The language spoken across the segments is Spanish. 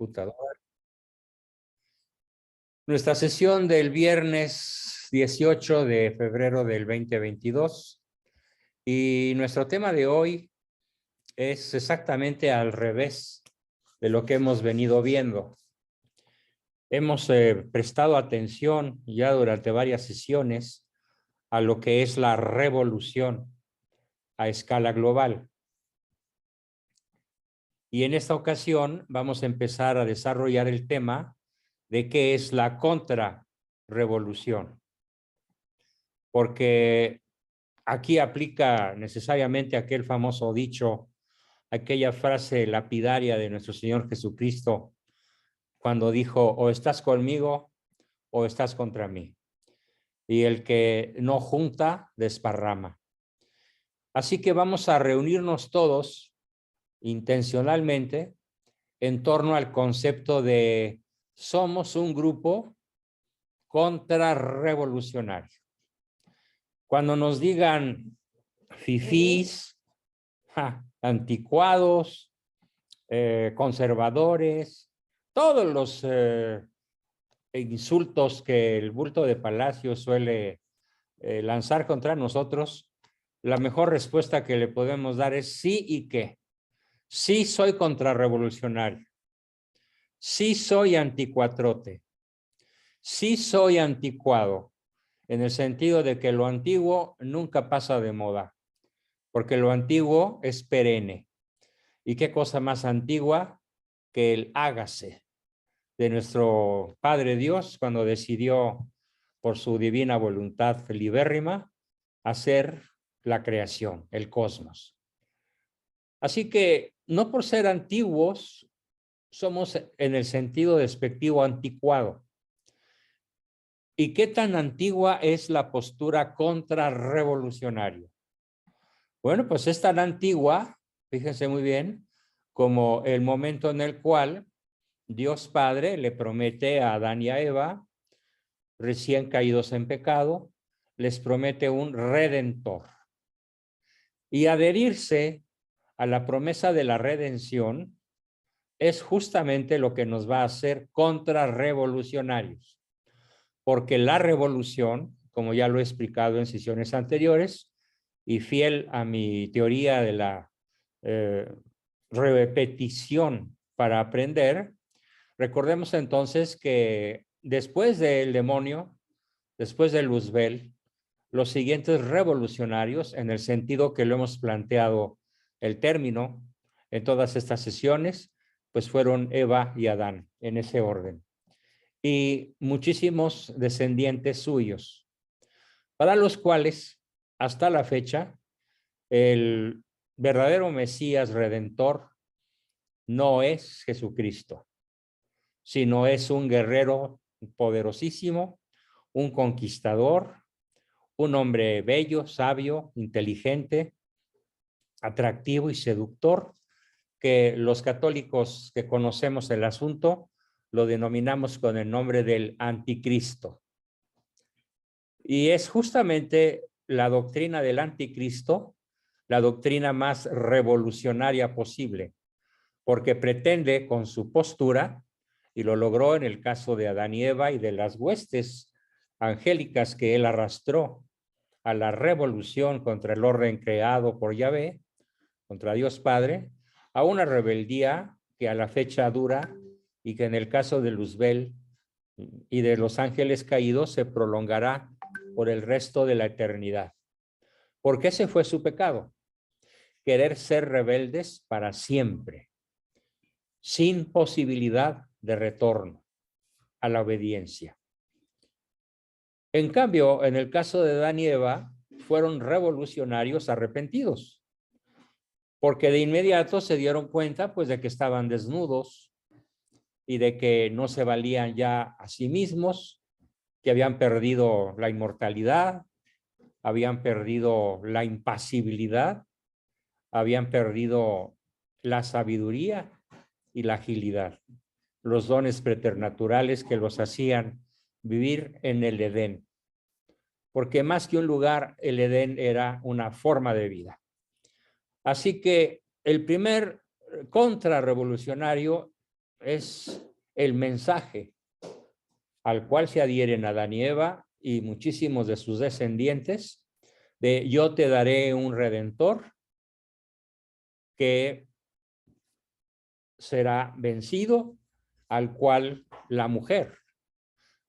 computadora. Nuestra sesión del viernes 18 de febrero del 2022 y nuestro tema de hoy es exactamente al revés de lo que hemos venido viendo. Hemos prestado atención ya durante varias sesiones a lo que es la revolución a escala global. Y en esta ocasión vamos a empezar a desarrollar el tema de qué es la contrarrevolución. Porque aquí aplica necesariamente aquel famoso dicho, aquella frase lapidaria de nuestro Señor Jesucristo, cuando dijo, o estás conmigo o estás contra mí. Y el que no junta, desparrama. Así que vamos a reunirnos todos intencionalmente en torno al concepto de somos un grupo contrarrevolucionario. Cuando nos digan fifís, anticuados, conservadores, todos los insultos que el bulto de Palacio suele lanzar contra nosotros, la mejor respuesta que le podemos dar es sí y qué. Sí soy contrarrevolucionario. Sí soy anticuatrote. Sí soy anticuado, en el sentido de que lo antiguo nunca pasa de moda, porque lo antiguo es perenne. ¿Y qué cosa más antigua que el hágase de nuestro Padre Dios cuando decidió por su divina voluntad libérrima hacer la creación, el cosmos? Así que no por ser antiguos somos en el sentido despectivo anticuado. ¿Y qué tan antigua es la postura contrarrevolucionaria? Bueno, pues es tan antigua, fíjense muy bien, como el momento en el cual Dios Padre le promete a Adán y a Eva, recién caídos en pecado, les promete un redentor. Y adherirse a la promesa de la redención es justamente lo que nos va a hacer contrarrevolucionarios. Porque la revolución, como ya lo he explicado en sesiones anteriores, y fiel a mi teoría de la repetición para aprender, recordemos entonces que después del demonio, después de Luzbel, los siguientes revolucionarios, en el sentido que lo hemos planteado el término en todas estas sesiones, pues fueron Eva y Adán, en ese orden. Y muchísimos descendientes suyos, para los cuales hasta la fecha el verdadero Mesías Redentor no es Jesucristo, sino es un guerrero poderosísimo, un conquistador, un hombre bello, sabio, inteligente, atractivo y seductor, que los católicos que conocemos el asunto lo denominamos con el nombre del anticristo. Y es justamente la doctrina del anticristo la doctrina más revolucionaria posible, porque pretende con su postura, y lo logró en el caso de Adán y Eva y de las huestes angélicas que él arrastró a la revolución contra el orden creado por Yahvé, contra Dios Padre, a una rebeldía que a la fecha dura y que en el caso de Luzbel y de los ángeles caídos se prolongará por el resto de la eternidad. Porque ese fue su pecado, querer ser rebeldes para siempre, sin posibilidad de retorno a la obediencia. En cambio, en el caso de Adán y Eva, fueron revolucionarios arrepentidos, porque de inmediato se dieron cuenta pues de que estaban desnudos y de que no se valían ya a sí mismos, que habían perdido la inmortalidad, habían perdido la impasibilidad, habían perdido la sabiduría y la agilidad, los dones preternaturales que los hacían vivir en el Edén. Porque más que un lugar, el Edén era una forma de vida. Así que el primer contrarrevolucionario es el mensaje al cual se adhieren Adán y Eva y muchísimos de sus descendientes, de yo te daré un redentor que será vencido, al cual la mujer,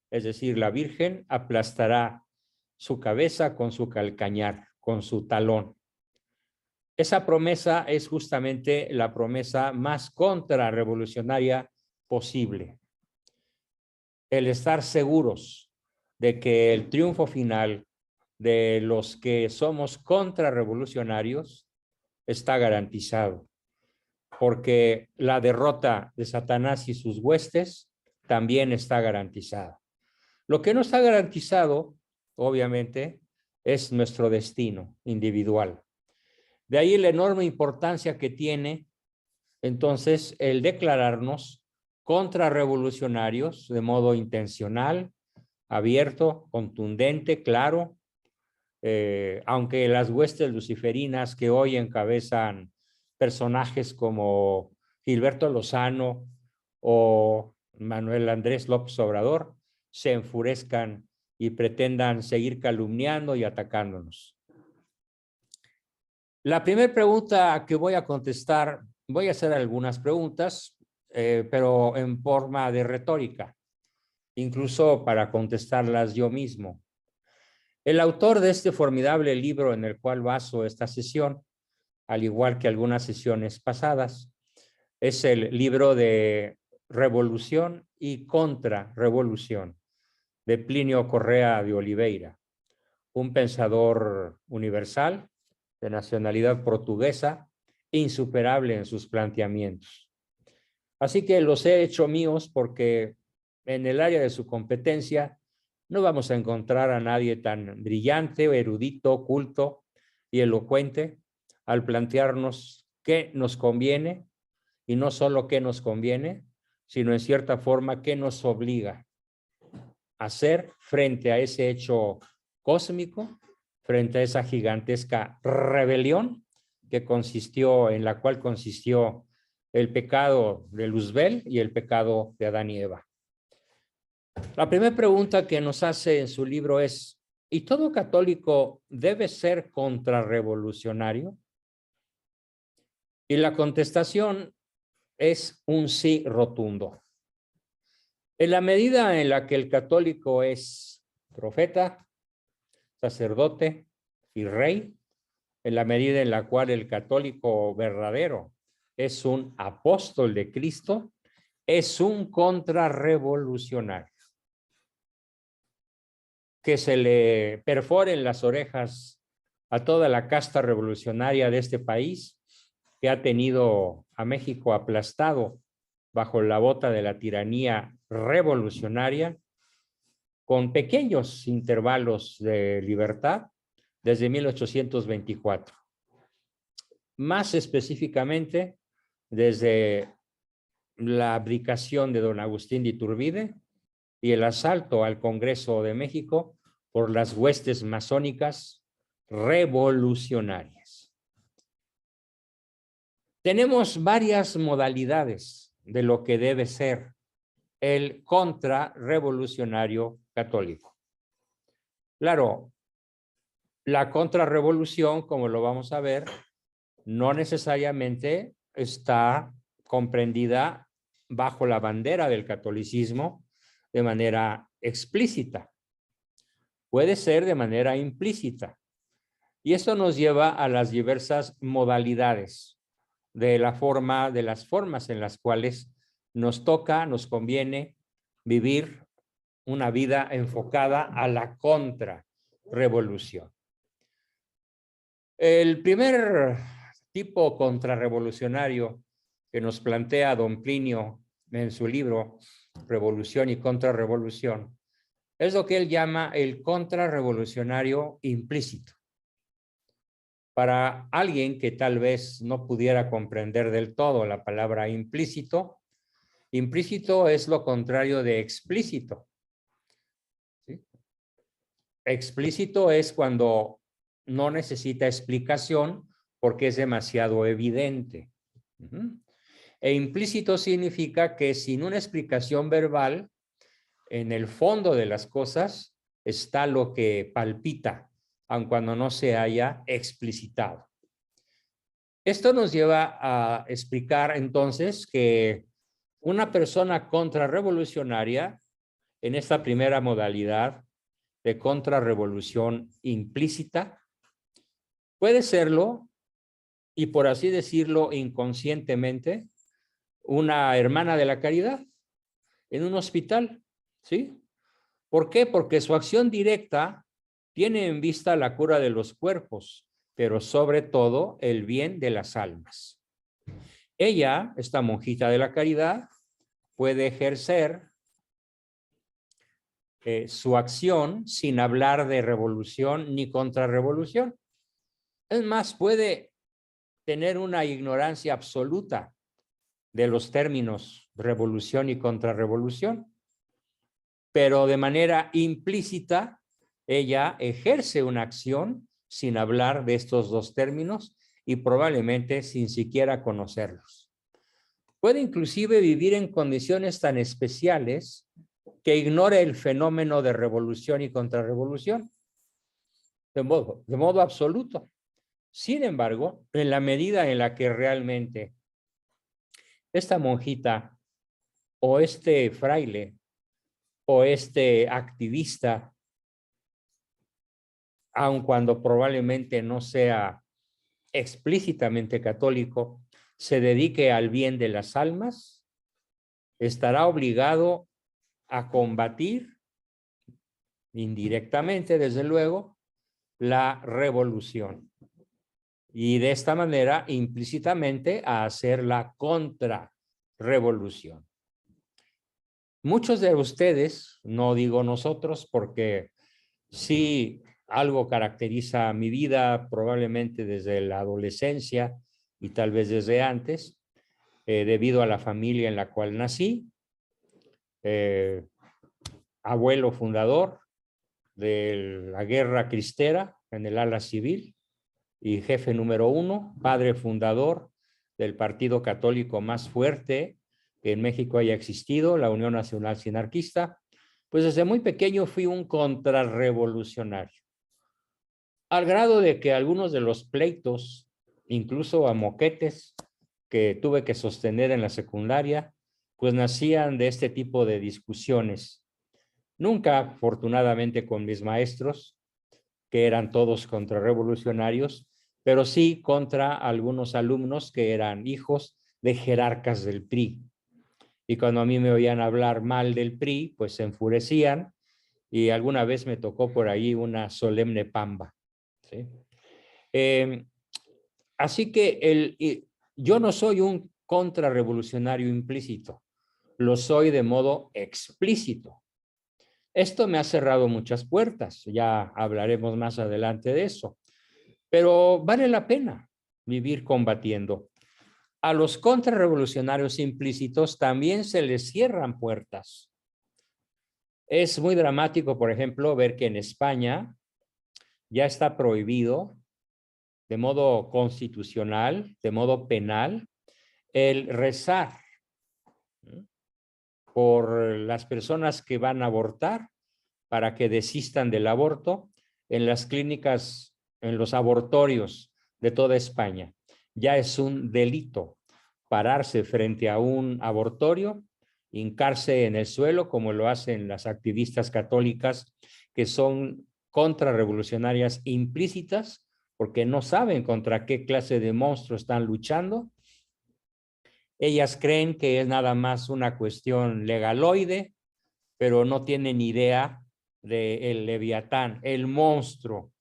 es decir, la Virgen, aplastará su cabeza con su calcañar, con su talón. Esa promesa es justamente la promesa más contrarrevolucionaria posible. El estar seguros de que el triunfo final de los que somos contrarrevolucionarios está garantizado, porque la derrota de Satanás y sus huestes también está garantizada. Lo que no está garantizado, obviamente, es nuestro destino individual. De ahí la enorme importancia que tiene, entonces, el declararnos contrarrevolucionarios de modo intencional, abierto, contundente, claro, aunque las huestes luciferinas que hoy encabezan personajes como Gilberto Lozano o Manuel Andrés López Obrador se enfurezcan y pretendan seguir calumniando y atacándonos. La primera pregunta que voy a contestar, voy a hacer algunas preguntas, pero en forma de retórica, incluso para contestarlas yo mismo. El autor de este formidable libro en el cual baso esta sesión, al igual que algunas sesiones pasadas, es el libro de Revolución y Contrarrevolución de Plinio Correa de Oliveira, un pensador universal de nacionalidad portuguesa, insuperable en sus planteamientos. Así que los he hecho míos porque en el área de su competencia no vamos a encontrar a nadie tan brillante, erudito, culto y elocuente al plantearnos qué nos conviene, y no solo qué nos conviene, sino en cierta forma qué nos obliga a hacer frente a ese hecho cósmico, frente a esa gigantesca rebelión en la cual consistió el pecado de Luzbel y el pecado de Adán y Eva. La primera pregunta que nos hace en su libro es, ¿y todo católico debe ser contrarrevolucionario? Y la contestación es un sí rotundo. En la medida en la que el católico es profeta, sacerdote y rey, en la medida en la cual el católico verdadero es un apóstol de Cristo, es un contrarrevolucionario. Que se le perforen las orejas a toda la casta revolucionaria de este país, que ha tenido a México aplastado bajo la bota de la tiranía revolucionaria, con pequeños intervalos de libertad desde 1824. Más específicamente, desde la abdicación de don Agustín de Iturbide y el asalto al Congreso de México por las huestes masónicas revolucionarias. Tenemos varias modalidades de lo que debe ser el contrarrevolucionario católico. Claro, la contrarrevolución, como lo vamos a ver, no necesariamente está comprendida bajo la bandera del catolicismo de manera explícita. Puede ser de manera implícita. Y esto nos lleva a las diversas modalidades de las formas en las cuales nos toca, nos conviene vivir una vida enfocada a la contrarrevolución. El primer tipo contrarrevolucionario que nos plantea don Plinio en su libro Revolución y Contrarrevolución es lo que él llama el contrarrevolucionario implícito. Para alguien que tal vez no pudiera comprender del todo la palabra implícito, implícito es lo contrario de explícito. ¿Sí? Explícito es cuando no necesita explicación porque es demasiado evidente. E implícito significa que sin una explicación verbal, en el fondo de las cosas está lo que palpita, aun cuando no se haya explicitado. Esto nos lleva a explicar entonces que una persona contrarrevolucionaria, en esta primera modalidad de contrarrevolución implícita, puede serlo, y por así decirlo inconscientemente, una hermana de la caridad en un hospital, ¿sí? ¿Por qué? Porque su acción directa tiene en vista la cura de los cuerpos, pero sobre todo el bien de las almas. Ella, esta monjita de la caridad, puede ejercer su acción sin hablar de revolución ni contrarrevolución. Es más, puede tener una ignorancia absoluta de los términos revolución y contrarrevolución, pero de manera implícita ella ejerce una acción sin hablar de estos dos términos y probablemente sin siquiera conocerlos. Puede inclusive vivir en condiciones tan especiales que ignore el fenómeno de revolución y contrarrevolución de modo absoluto. Sin embargo, en la medida en la que realmente esta monjita o este fraile o este activista, aun cuando probablemente no sea explícitamente católico, se dedique al bien de las almas, estará obligado a combatir indirectamente, desde luego, la revolución. Y de esta manera, implícitamente, a hacer la contrarrevolución. Muchos de ustedes, no digo nosotros, porque sí algo caracteriza mi vida, probablemente desde la adolescencia y tal vez desde antes, debido a la familia en la cual nací, abuelo fundador de la guerra cristera en el ala civil y jefe número 1, padre fundador del partido católico más fuerte que en México haya existido, la Unión Nacional Sinarquista. Pues desde muy pequeño fui un contrarrevolucionario, al grado de que algunos de los pleitos, incluso a moquetes, que tuve que sostener en la secundaria, pues nacían de este tipo de discusiones. Nunca, afortunadamente, con mis maestros, que eran todos contrarrevolucionarios, pero sí contra algunos alumnos que eran hijos de jerarcas del PRI. Y cuando a mí me oían hablar mal del PRI, pues se enfurecían, y alguna vez me tocó por ahí una solemne pamba, ¿sí? Así que yo no soy un contrarrevolucionario implícito, lo soy de modo explícito. Esto me ha cerrado muchas puertas, ya hablaremos más adelante de eso, pero vale la pena vivir combatiendo. A los contrarrevolucionarios implícitos también se les cierran puertas. Es muy dramático, por ejemplo, ver que en España ya está prohibido de modo constitucional, de modo penal, el rezar por las personas que van a abortar para que desistan del aborto en las clínicas, en los abortorios de toda España. Ya es un delito pararse frente a un abortorio, hincarse en el suelo, como lo hacen las activistas católicas, que son contrarrevolucionarias implícitas, porque no saben contra qué clase de monstruo están luchando. Ellas creen que es nada más una cuestión legaloide, pero no tienen idea del leviatán, el monstruo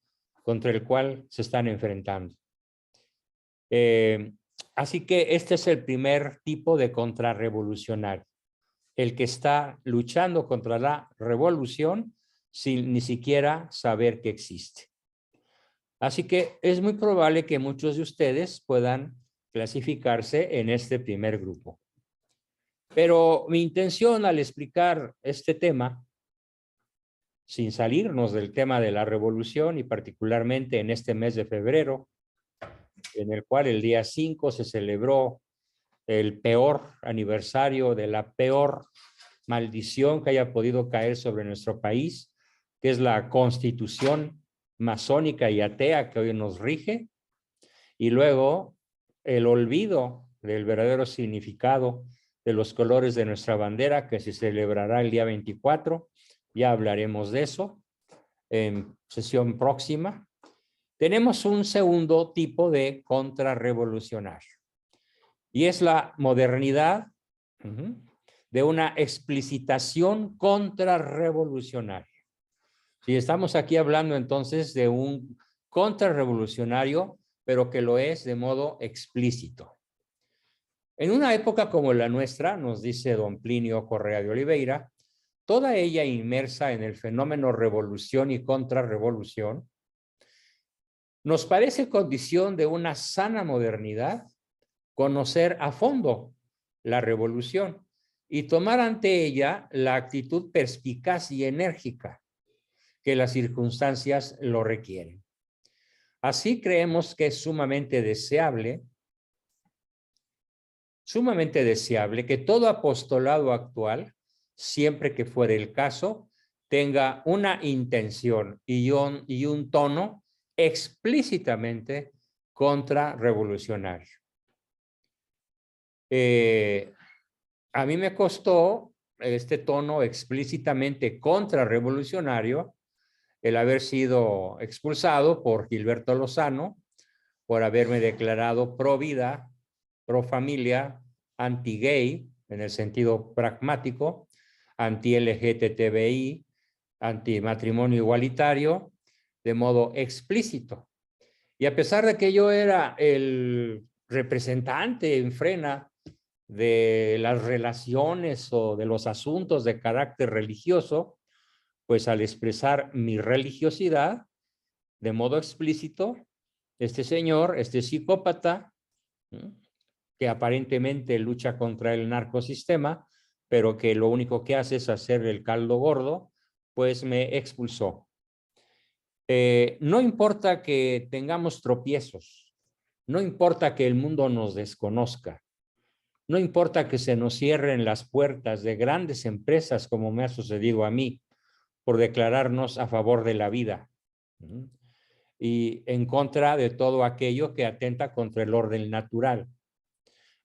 contra el cual se están enfrentando. Así que este es el primer tipo de contrarrevolucionario, el que está luchando contra la revolución sin ni siquiera saber que existe. Así que es muy probable que muchos de ustedes puedan clasificarse en este primer grupo. Pero mi intención al explicar este tema, sin salirnos del tema de la revolución y particularmente en este mes de febrero, en el cual el día 5 se celebró el peor aniversario de la peor maldición que haya podido caer sobre nuestro país, que es la Constitución masónica y atea que hoy nos rige, y luego el olvido del verdadero significado de los colores de nuestra bandera, que se celebrará el día 24. Ya hablaremos de eso en sesión próxima. Tenemos un segundo tipo de contrarrevolucionario, y es la modernidad de una explicitación contrarrevolucionaria. Si estamos aquí hablando entonces de un contrarrevolucionario, pero que lo es de modo explícito. En una época como la nuestra, nos dice don Plinio Correa de Oliveira, toda ella inmersa en el fenómeno revolución y contrarrevolución, nos parece condición de una sana modernidad conocer a fondo la revolución y tomar ante ella la actitud perspicaz y enérgica que las circunstancias lo requieren. Así creemos que es sumamente deseable que todo apostolado actual, siempre que fuera el caso, tenga una intención y un tono explícitamente contrarrevolucionario. A mí me costó este tono explícitamente contrarrevolucionario el haber sido expulsado por Gilberto Lozano, por haberme declarado pro vida, pro familia, anti-gay, en el sentido pragmático, anti-LGTBI, anti-matrimonio igualitario, de modo explícito. Y a pesar de que yo era el representante en frena de las relaciones o de los asuntos de carácter religioso, pues al expresar mi religiosidad de modo explícito, este señor, este psicópata, que aparentemente lucha contra el narcosistema, pero que lo único que hace es hacer el caldo gordo, pues me expulsó. No importa que tengamos tropiezos, no importa que el mundo nos desconozca, no importa que se nos cierren las puertas de grandes empresas, como me ha sucedido a mí, por declararnos a favor de la vida y en contra de todo aquello que atenta contra el orden natural.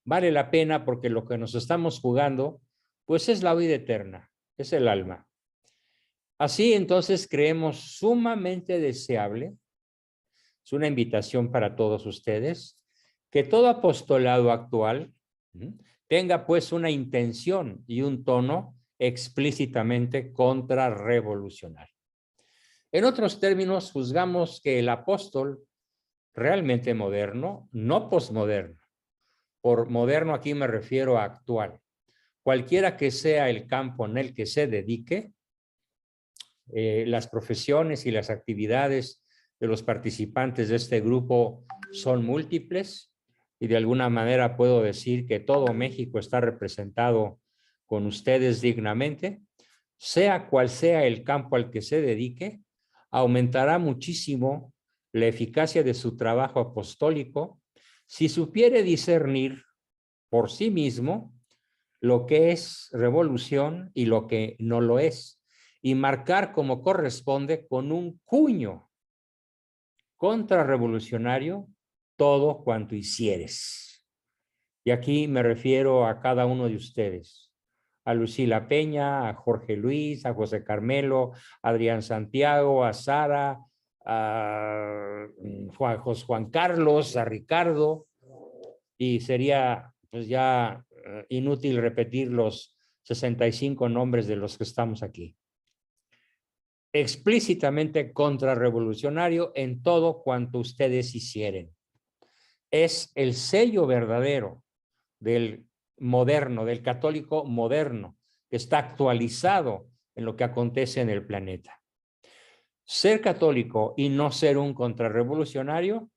Vale la pena porque lo que nos estamos jugando, pues es la vida eterna, es el alma. Así entonces creemos sumamente deseable, es una invitación para todos ustedes, que todo apostolado actual tenga pues una intención y un tono explícitamente contrarrevolucionario. En otros términos, juzgamos que el apóstol realmente moderno, no posmoderno. Por moderno aquí me refiero a actual. Cualquiera que sea el campo en el que se dedique, las profesiones y las actividades de los participantes de este grupo son múltiples y de alguna manera puedo decir que todo México está representado con ustedes dignamente. Sea cual sea el campo al que se dedique, aumentará muchísimo la eficacia de su trabajo apostólico si supiere discernir por sí mismo lo que es revolución y lo que no lo es, y marcar como corresponde con un cuño contrarrevolucionario todo cuanto hicieres. Y aquí me refiero a cada uno de ustedes, a Lucila Peña, a Jorge Luis, a José Carmelo, a Adrián Santiago, a Sara, a Juan Carlos, a Ricardo, y sería pues ya inútil repetir los 65 nombres de los que estamos aquí. Explícitamente contrarrevolucionario en todo cuanto ustedes hicieren. Es el sello verdadero del moderno, del católico moderno, que está actualizado en lo que acontece en el planeta. Ser católico y no ser un contrarrevolucionario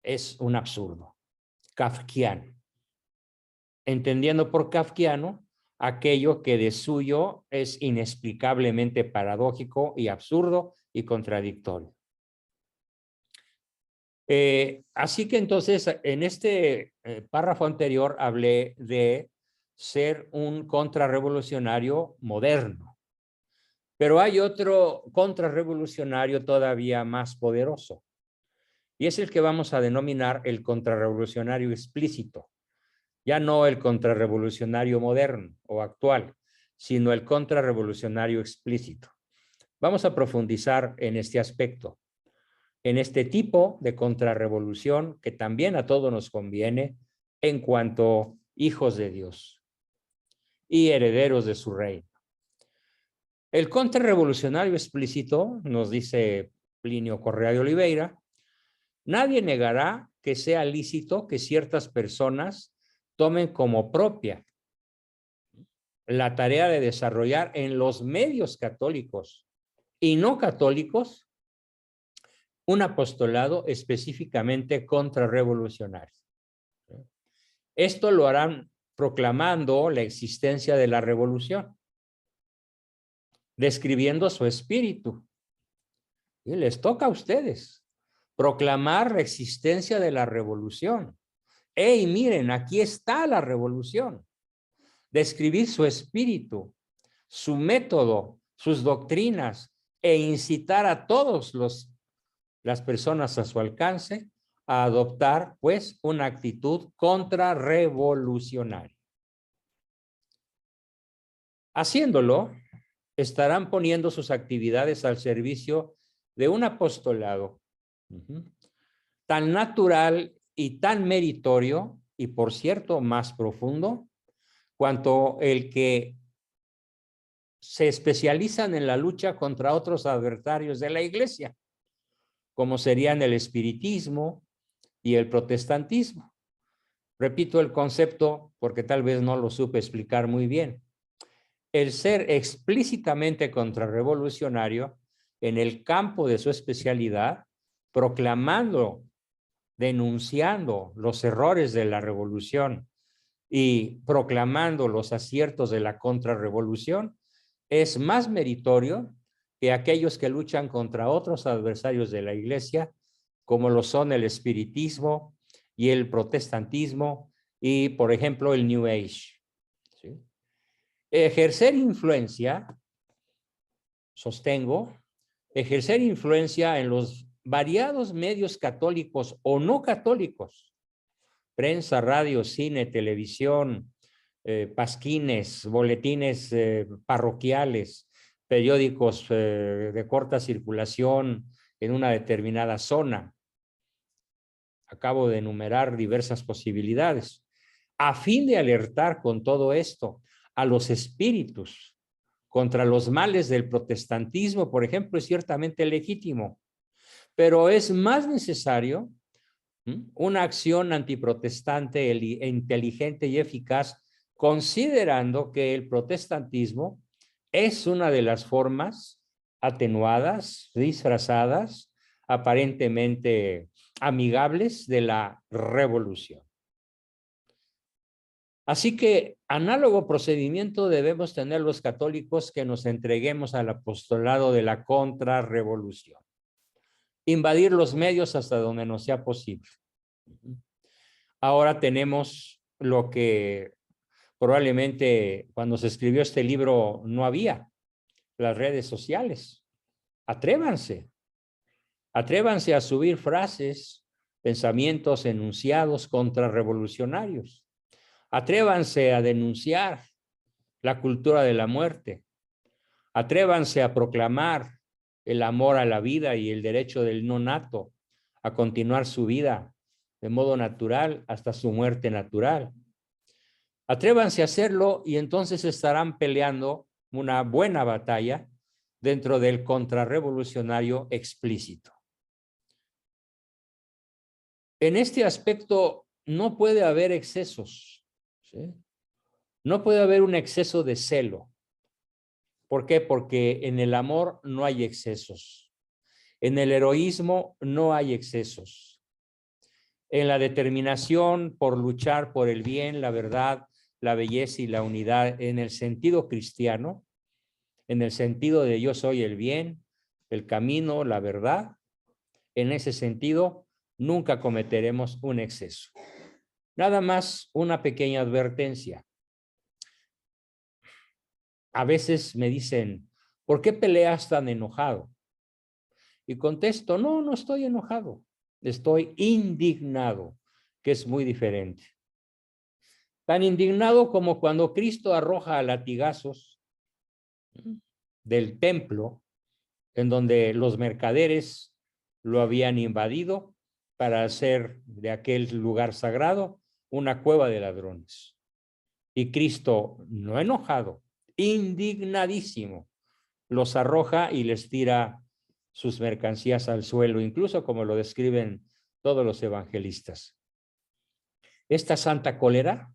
es un absurdo, kafkiano. Entendiendo por kafkiano aquello que de suyo es inexplicablemente paradójico y absurdo y contradictorio. Así que entonces en este párrafo anterior hablé de ser un contrarrevolucionario moderno, pero hay otro contrarrevolucionario todavía más poderoso, y es el que vamos a denominar el contrarrevolucionario explícito, ya no el contrarrevolucionario moderno o actual, sino el contrarrevolucionario explícito. Vamos a profundizar en este aspecto, en este tipo de contrarrevolución que también a todos nos conviene en cuanto hijos de Dios y herederos de su reino. El contrarrevolucionario explícito, nos dice Plinio Correa de Oliveira, nadie negará que sea lícito que ciertas personas tomen como propia la tarea de desarrollar en los medios católicos y no católicos un apostolado específicamente contrarrevolucionario. Esto lo harán proclamando la existencia de la revolución, describiendo su espíritu. Y les toca a ustedes proclamar la existencia de la revolución. ¡Ey, miren, aquí está la revolución! Describir su espíritu, su método, sus doctrinas e incitar a todos las personas a su alcance a adoptar, pues, una actitud contrarrevolucionaria. Haciéndolo, estarán poniendo sus actividades al servicio de un apostolado tan natural y tan meritorio, y por cierto, más profundo, cuanto el que se especializan en la lucha contra otros adversarios de la Iglesia, como serían el espiritismo y el protestantismo. Repito el concepto porque tal vez no lo supe explicar muy bien. El ser explícitamente contrarrevolucionario en el campo de su especialidad, proclamando, denunciando los errores de la revolución y proclamando los aciertos de la contrarrevolución, es más meritorio que aquellos que luchan contra otros adversarios de la Iglesia, como lo son el espiritismo y el protestantismo y, por ejemplo, el New Age. ¿Sí? Ejercer influencia, sostengo, ejercer influencia en los variados medios católicos o no católicos, prensa, radio, cine, televisión, pasquines, boletines parroquiales, periódicos de corta circulación en una determinada zona. Acabo de enumerar diversas posibilidades. A fin de alertar con todo esto a los espíritus contra los males del protestantismo, por ejemplo, es ciertamente legítimo, pero es más necesario una acción antiprotestante inteligente y eficaz, considerando que el protestantismo es una de las formas atenuadas, disfrazadas, aparentemente amigables de la revolución. Así que análogo procedimiento debemos tener los católicos que nos entreguemos al apostolado de la contrarrevolución. Invadir los medios hasta donde nos sea posible. Ahora tenemos lo que probablemente cuando se escribió este libro no había, las redes sociales. Atrévanse a subir frases, pensamientos enunciados contrarrevolucionarios. Atrévanse a denunciar la cultura de la muerte. Atrévanse a proclamar el amor a la vida y el derecho del no nato a continuar su vida de modo natural hasta su muerte natural. Atrévanse a hacerlo y entonces estarán peleando una buena batalla dentro del contrarrevolucionario explícito. En este aspecto no puede haber excesos, ¿sí? No puede haber un exceso de celo. ¿Por qué? Porque en el amor no hay excesos. En el heroísmo no hay excesos. En la determinación por luchar por el bien, la verdad, la belleza y la unidad, en el sentido cristiano, en el sentido de yo soy el bien, el camino, la verdad, en ese sentido nunca cometeremos un exceso. Nada más una pequeña advertencia. A veces me dicen, ¿por qué peleas tan enojado? Y contesto, no, no estoy enojado, estoy indignado, que es muy diferente. Tan indignado como cuando Cristo arroja a latigazos del templo, en donde los mercaderes lo habían invadido para hacer de aquel lugar sagrado una cueva de ladrones. Y Cristo, no enojado, indignadísimo, los arroja y les tira sus mercancías al suelo, incluso como lo describen todos los evangelistas. Esta santa cólera,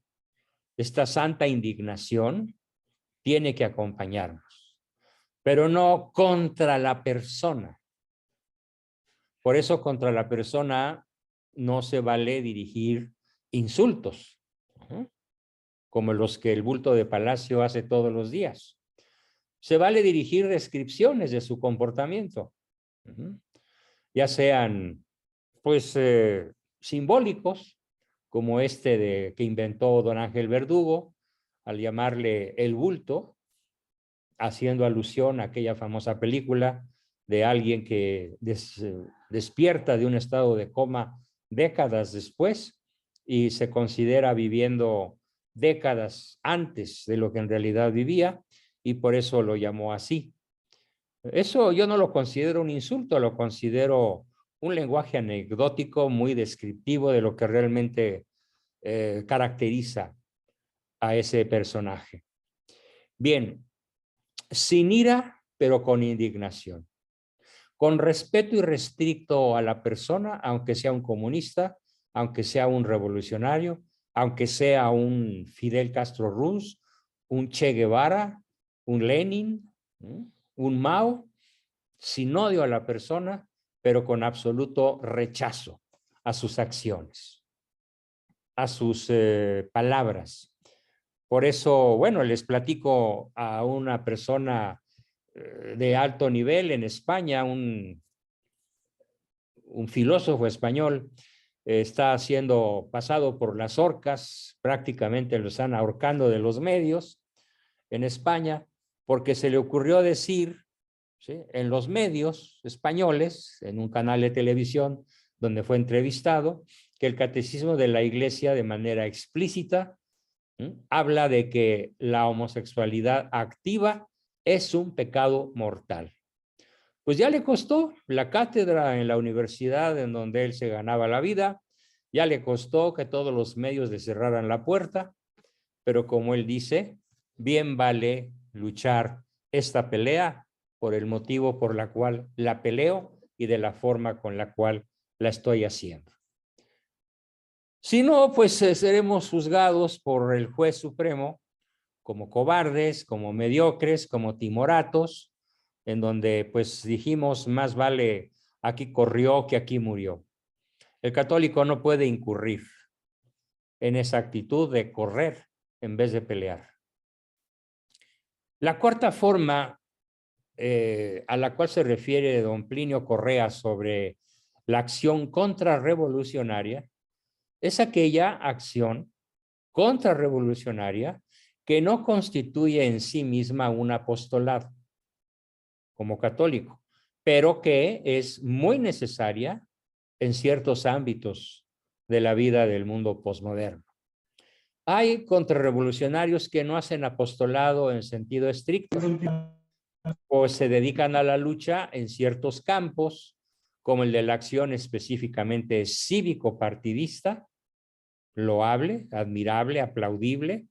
esta santa indignación tiene que acompañarnos, pero no contra la persona. Por eso contra la persona no se vale dirigir insultos, como los que el bulto de Palacio hace todos los días. Se vale dirigir descripciones de su comportamiento, ya sean pues simbólicos, como este que inventó don Ángel Verdugo, al llamarle el bulto, haciendo alusión a aquella famosa película de alguien que despierta de un estado de coma décadas después y se considera viviendo décadas antes de lo que en realidad vivía y por eso lo llamó así. Eso yo no lo considero un insulto, lo considero un lenguaje anecdótico muy descriptivo de lo que realmente caracteriza a ese personaje. Bien, sin ira, pero con indignación. Con respeto irrestricto a la persona, aunque sea un comunista, aunque sea un revolucionario, aunque sea un Fidel Castro Ruz, un Che Guevara, un Lenin, un Mao, sin odio a la persona, pero con absoluto rechazo a sus acciones, a sus palabras. Por eso, bueno, les platico a una persona de alto nivel en España, un filósofo español, está siendo pasado por las horcas, prácticamente lo están ahorcando de los medios en España, porque se le ocurrió decir, ¿sí?, en los medios españoles, en un canal de televisión donde fue entrevistado, que el catecismo de la Iglesia de manera explícita habla de que la homosexualidad activa es un pecado mortal. Pues ya le costó la cátedra en la universidad en donde él se ganaba la vida, ya le costó que todos los medios le cerraran la puerta, pero como él dice, bien vale luchar esta pelea por el motivo por la cual la peleo y de la forma con la cual la estoy haciendo. Si no, pues seremos juzgados por el juez supremo como cobardes, como mediocres, como timoratos, en donde pues dijimos más vale aquí corrió que aquí murió. El católico no puede incurrir en esa actitud de correr en vez de pelear. La cuarta forma a la cual se refiere don Plinio Correa sobre la acción contrarrevolucionaria es aquella acción contrarrevolucionaria que no constituye en sí misma un apostolado como católico, pero que es muy necesaria en ciertos ámbitos de la vida del mundo posmoderno. Hay contrarrevolucionarios que no hacen apostolado en sentido estricto o se dedican a la lucha en ciertos campos, como el de la acción específicamente cívico-partidista, loable, admirable, aplaudible,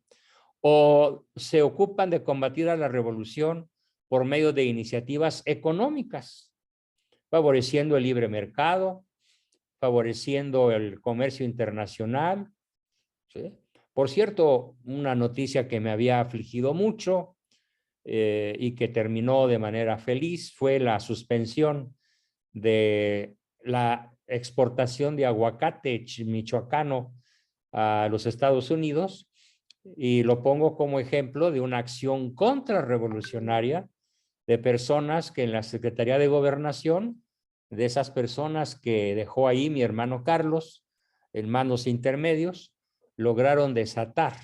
o se ocupan de combatir a la revolución por medio de iniciativas económicas, favoreciendo el libre mercado, favoreciendo el comercio internacional, ¿sí? Por cierto, una noticia que me había afligido mucho y que terminó de manera feliz fue la suspensión de la exportación de aguacate michoacano a los Estados Unidos, y lo pongo como ejemplo de una acción contrarrevolucionaria de personas que en la Secretaría de Gobernación de esas personas que dejó ahí mi hermano Carlos en manos intermedios, lograron desatar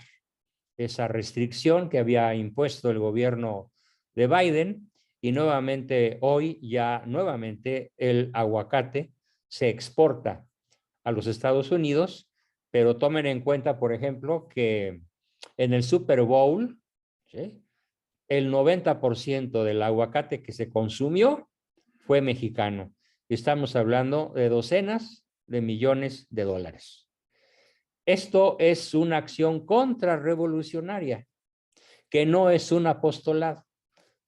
esa restricción que había impuesto el gobierno de Biden y nuevamente hoy ya nuevamente el aguacate se exporta a los Estados Unidos, pero tomen en cuenta, por ejemplo, que en el Super Bowl, ¿sí?, el 90% del aguacate que se consumió fue mexicano. Estamos hablando de docenas de millones de dólares. Esto es una acción contrarrevolucionaria, que no es un apostolado,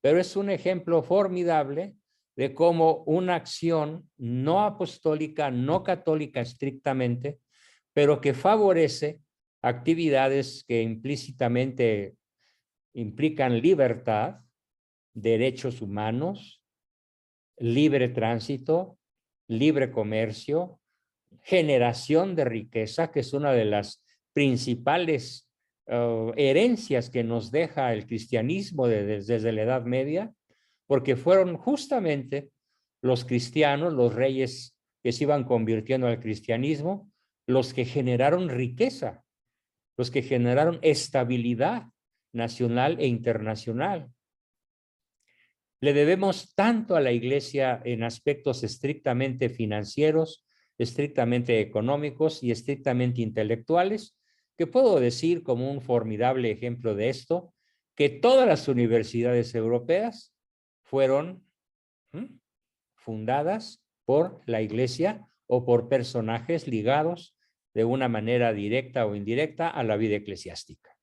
pero es un ejemplo formidable de cómo una acción no apostólica, no católica estrictamente, pero que favorece actividades que implícitamente implican libertad, derechos humanos, libre tránsito, libre comercio, generación de riqueza, que es una de las principales herencias que nos deja el cristianismo desde la Edad Media, porque fueron justamente los cristianos, los reyes que se iban convirtiendo al cristianismo, los que generaron riqueza, los que generaron estabilidad nacional e internacional. Le debemos tanto a la Iglesia en aspectos estrictamente financieros, estrictamente económicos y estrictamente intelectuales, que puedo decir como un formidable ejemplo de esto, que todas las universidades europeas fueron fundadas por la Iglesia o por personajes ligados de una manera directa o indirecta a la vida eclesiástica.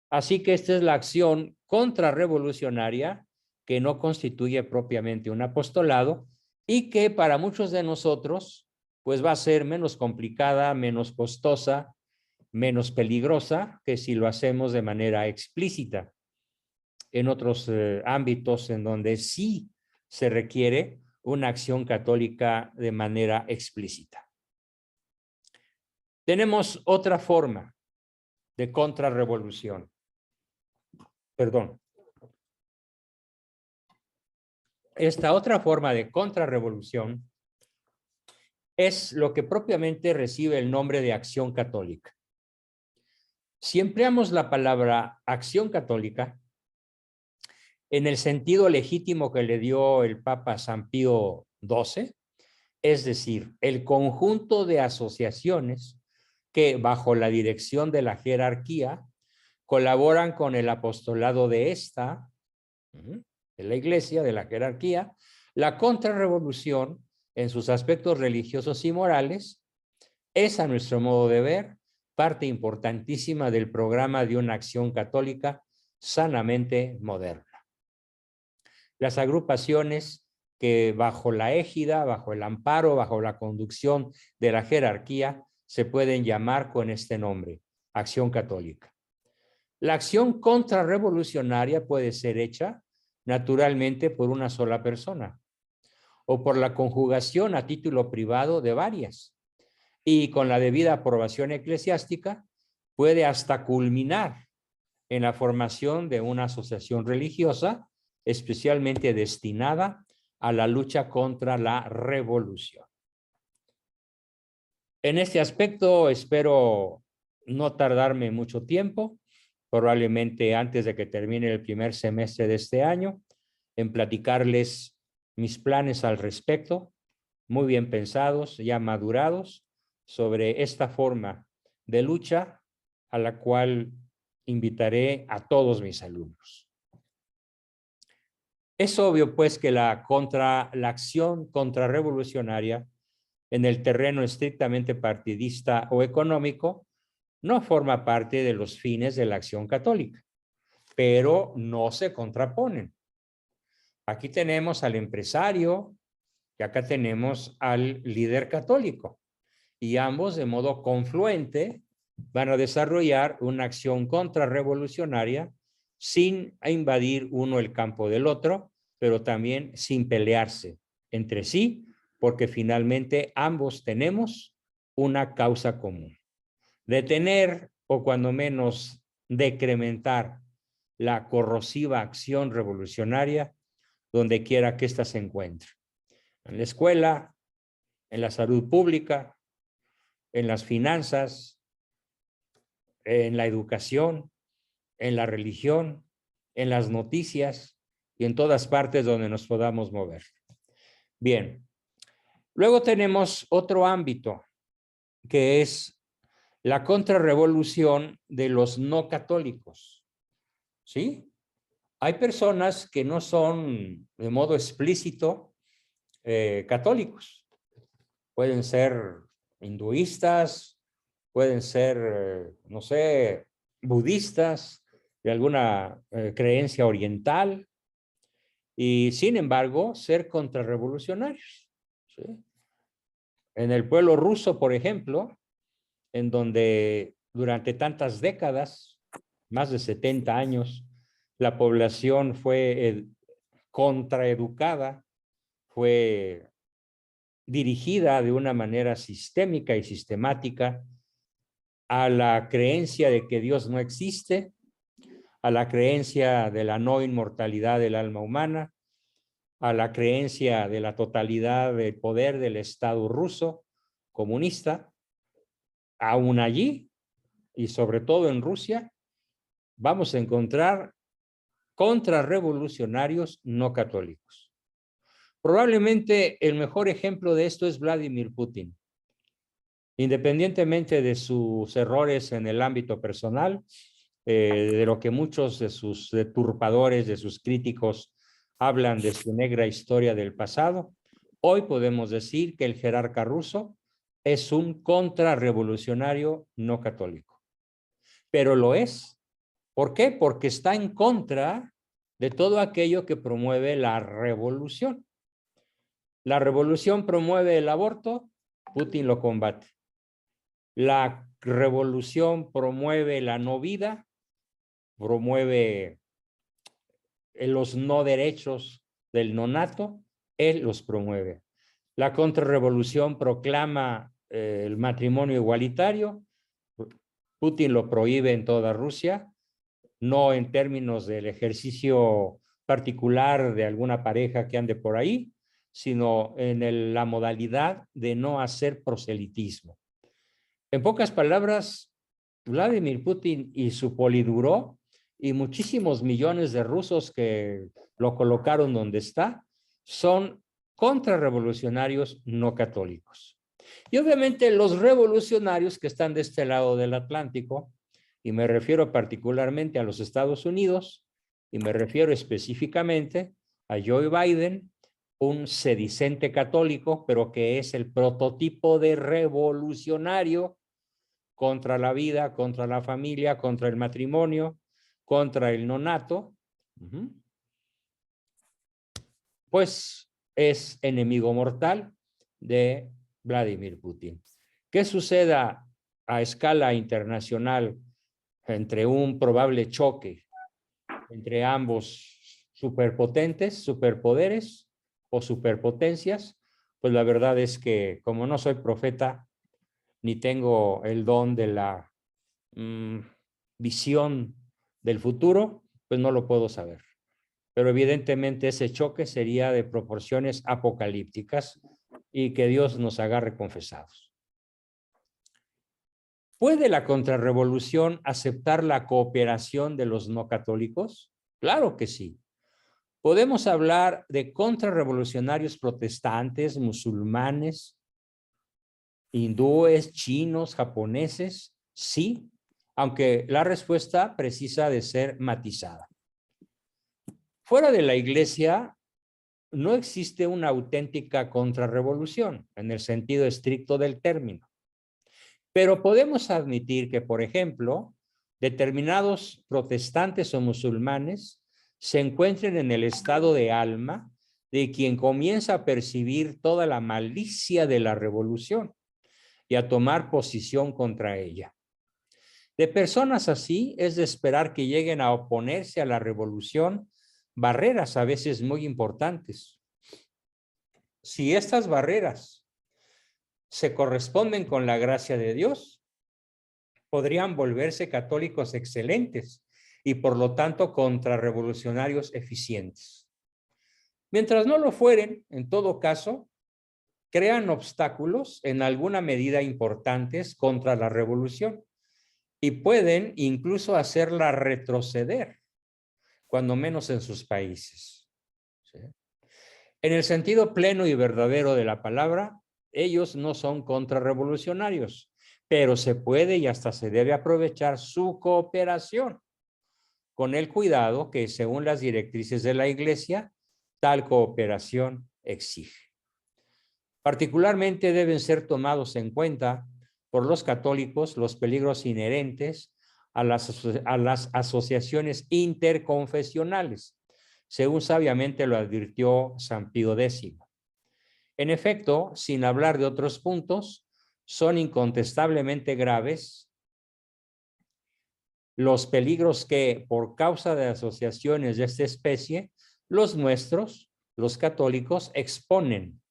Así que esta es la acción contrarrevolucionaria que no constituye propiamente un apostolado y que para muchos de nosotros pues va a ser menos complicada, menos costosa, menos peligrosa que si lo hacemos de manera explícita. En otros ámbitos en donde sí se requiere una acción católica de manera explícita. Tenemos otra forma de contrarrevolución. Perdón. Esta otra forma de contrarrevolución es lo que propiamente recibe el nombre de acción católica. Si empleamos la palabra acción católica en el sentido legítimo que le dio el Papa San Pío XII, es decir, el conjunto de asociaciones que bajo la dirección de la jerarquía colaboran con el apostolado de esta, de la Iglesia, de la jerarquía, la contrarrevolución en sus aspectos religiosos y morales es, a nuestro modo de ver, parte importantísima del programa de una acción católica sanamente moderna. Las agrupaciones que bajo la égida, bajo el amparo, bajo la conducción de la jerarquía, se pueden llamar con este nombre, acción católica. La acción contrarrevolucionaria puede ser hecha naturalmente por una sola persona o por la conjugación a título privado de varias, y con la debida aprobación eclesiástica puede hasta culminar en la formación de una asociación religiosa especialmente destinada a la lucha contra la revolución. En este aspecto espero no tardarme mucho tiempo, probablemente antes de que termine el primer semestre de este año, en platicarles mis planes al respecto, muy bien pensados, ya madurados, sobre esta forma de lucha a la cual invitaré a todos mis alumnos. Es obvio, pues, que la acción contrarrevolucionaria en el terreno estrictamente partidista o económico no forma parte de los fines de la acción católica, pero no se contraponen. Aquí tenemos al empresario y acá tenemos al líder católico, y ambos de modo confluente van a desarrollar una acción contrarrevolucionaria sin invadir uno el campo del otro, pero también sin pelearse entre sí, porque finalmente ambos tenemos una causa común: detener o cuando menos decrementar la corrosiva acción revolucionaria donde quiera que ésta se encuentre. en la escuela, en la salud pública, en las finanzas, en la educación, en la religión, en las noticias y en todas partes donde nos podamos mover. Bien, luego tenemos otro ámbito que es la contrarrevolución de los no católicos. ¿Sí? Hay personas que no son de modo explícito católicos. Pueden ser hinduistas, pueden ser, no sé, budistas, de alguna creencia oriental, y sin embargo ser contrarrevolucionarios. ¿Sí? En el pueblo ruso, por ejemplo, en donde durante tantas décadas, más de 70 años, la población fue contraeducada, fue dirigida de una manera sistémica y sistemática a la creencia de que Dios no existe, a la creencia de la no inmortalidad del alma humana, a la creencia de la totalidad del poder del Estado ruso comunista. Aún allí, y sobre todo en Rusia, vamos a encontrar contrarrevolucionarios no católicos. Probablemente el mejor ejemplo de esto es Vladimir Putin. Independientemente de sus errores en el ámbito personal, de lo que muchos de sus deturpadores, de sus críticos, hablan de su negra historia del pasado, hoy podemos decir que el jerarca ruso es un contrarrevolucionario no católico. Pero lo es. ¿Por qué? Porque está en contra de todo aquello que promueve la revolución. La revolución promueve el aborto, Putin lo combate. La revolución promueve la no vida, promueve los no derechos del nonato, él los promueve. La contrarrevolución proclama el matrimonio igualitario, Putin lo prohíbe en toda Rusia, no en términos del ejercicio particular de alguna pareja que ande por ahí, sino en la modalidad de no hacer proselitismo. En pocas palabras, Vladimir Putin y su poliduró y muchísimos millones de rusos que lo colocaron donde está, son contrarrevolucionarios no católicos. Y obviamente los revolucionarios que están de este lado del Atlántico, y me refiero particularmente a los Estados Unidos, y me refiero específicamente a Joe Biden, un sedicente católico, pero que es el prototipo de revolucionario contra la vida, contra la familia, contra el matrimonio, contra el nonato, pues es enemigo mortal de Vladimir Putin. ¿Qué suceda a escala internacional entre un probable choque entre ambos superpotentes, superpoderes o superpotencias? Pues la verdad es que como no soy profeta, ni tengo el don de la visión del futuro, pues no lo puedo saber. Pero evidentemente ese choque sería de proporciones apocalípticas y que Dios nos agarre confesados. ¿Puede la contrarrevolución aceptar la cooperación de los no católicos? Claro que sí. Podemos hablar de contrarrevolucionarios protestantes, musulmanes, hindúes, chinos, japoneses, sí, aunque la respuesta precisa de ser matizada. Fuera de la iglesia no existe una auténtica contrarrevolución en el sentido estricto del término, pero podemos admitir que, por ejemplo, determinados protestantes o musulmanes se encuentren en el estado de alma de quien comienza a percibir toda la malicia de la revolución y a tomar posición contra ella. De personas así es de esperar que lleguen a oponerse a la revolución barreras a veces muy importantes. Si estas barreras se corresponden con la gracia de Dios, podrían volverse católicos excelentes y por lo tanto contrarrevolucionarios eficientes. Mientras no lo fueren, en todo caso, crean obstáculos en alguna medida importantes contra la revolución y pueden incluso hacerla retroceder, cuando menos en sus países. ¿Sí? En el sentido pleno y verdadero de la palabra, ellos no son contrarrevolucionarios, pero se puede y hasta se debe aprovechar su cooperación, con el cuidado que, según las directrices de la Iglesia, tal cooperación exige. Particularmente deben ser tomados en cuenta por los católicos los peligros inherentes a las asociaciones interconfesionales, según sabiamente lo advirtió San Pío X. En efecto, sin hablar de otros puntos, son incontestablemente graves los peligros que, por causa de asociaciones de esta especie, los nuestros, los católicos, exponen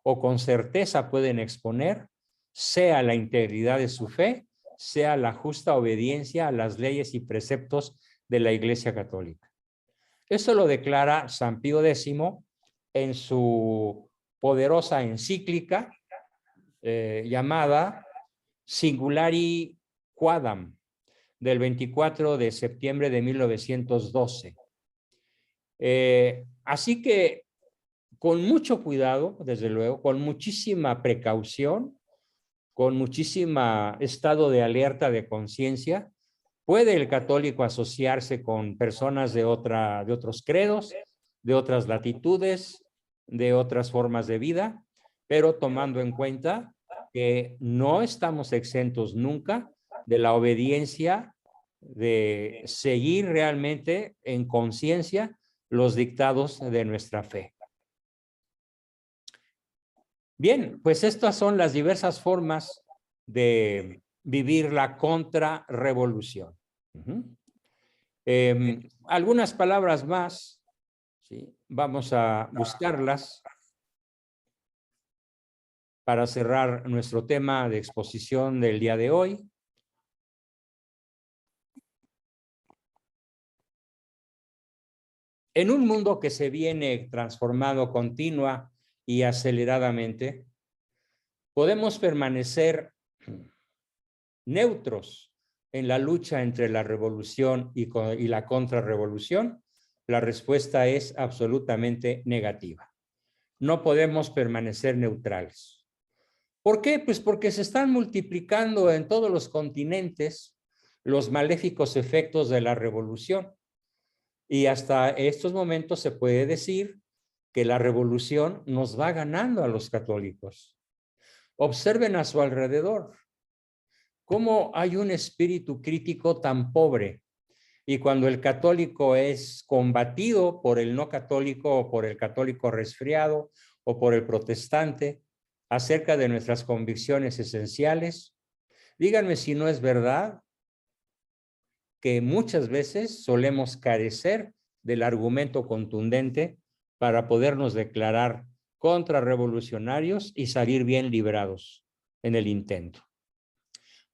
o con certeza pueden exponer, sea la integridad de su fe, sea la justa obediencia a las leyes y preceptos de la Iglesia Católica. Eso lo declara San Pío X en su poderosa encíclica llamada Singulari Quadam, del 24 de septiembre de 1912. Así que con mucho cuidado, desde luego, con muchísima precaución, con muchísimo estado de alerta de conciencia, puede el católico asociarse con personas de otros credos, de otras latitudes, de otras formas de vida, pero tomando en cuenta que no estamos exentos nunca de la obediencia, de seguir realmente en conciencia los dictados de nuestra fe. Bien, pues estas son las diversas formas de vivir la contrarrevolución. Algunas palabras más, ¿sí? Vamos a buscarlas para cerrar nuestro tema de exposición del día de hoy. En un mundo que se viene transformando continua y aceleradamente, podemos permanecer neutros en la lucha entre la revolución y la contrarrevolución. La respuesta es absolutamente negativa. No podemos permanecer neutrales. ¿Por qué? Pues porque se están multiplicando en todos los continentes los maléficos efectos de la revolución. Y hasta estos momentos se puede decir que la revolución nos va ganando a los católicos. Observen a su alrededor cómo hay un espíritu crítico tan pobre, y cuando el católico es combatido por el no católico o por el católico resfriado o por el protestante acerca de nuestras convicciones esenciales, díganme si no es verdad que muchas veces solemos carecer del argumento contundente para podernos declarar contrarrevolucionarios y salir bien librados en el intento.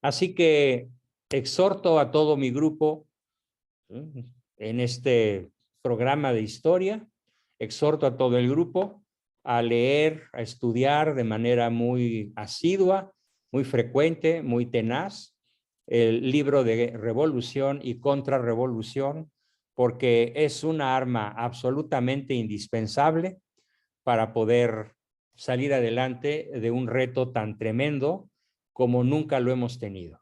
Así que exhorto a todo mi grupo en este programa de historia, exhorto a todo el grupo a leer, a estudiar de manera muy asidua, muy frecuente, muy tenaz, el libro de Revolución y Contrarrevolución, porque es una arma absolutamente indispensable para poder salir adelante de un reto tan tremendo como nunca lo hemos tenido.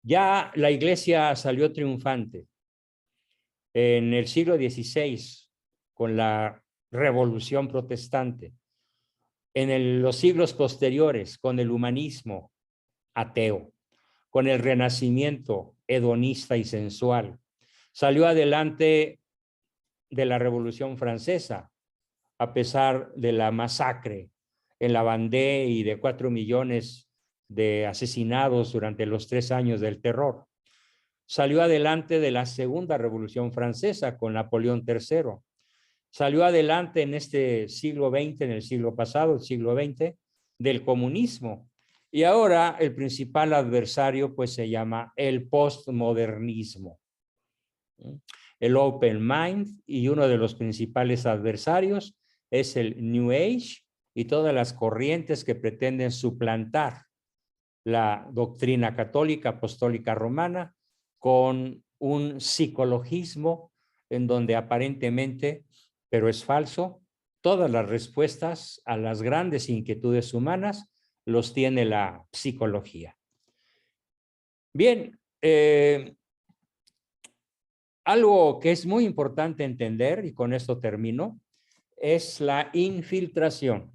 Ya la Iglesia salió triunfante en el siglo XVI con la Revolución Protestante, en los siglos posteriores con el humanismo ateo, con el Renacimiento hedonista y sensual. Salió adelante de la Revolución Francesa, a pesar de la masacre en la Vendée y de 4 millones de asesinados durante los 3 años del terror. Salió adelante de la Segunda Revolución Francesa con Napoleón III. Salió adelante en este siglo XX, en el siglo pasado, el siglo XX, del comunismo. Y ahora el principal adversario pues se llama el postmodernismo. El Open Mind, y uno de los principales adversarios es el New Age y todas las corrientes que pretenden suplantar la doctrina católica apostólica romana con un psicologismo en donde aparentemente, pero es falso, todas las respuestas a las grandes inquietudes humanas los tiene la psicología. Bien, algo que es muy importante entender, y con esto termino, es la infiltración.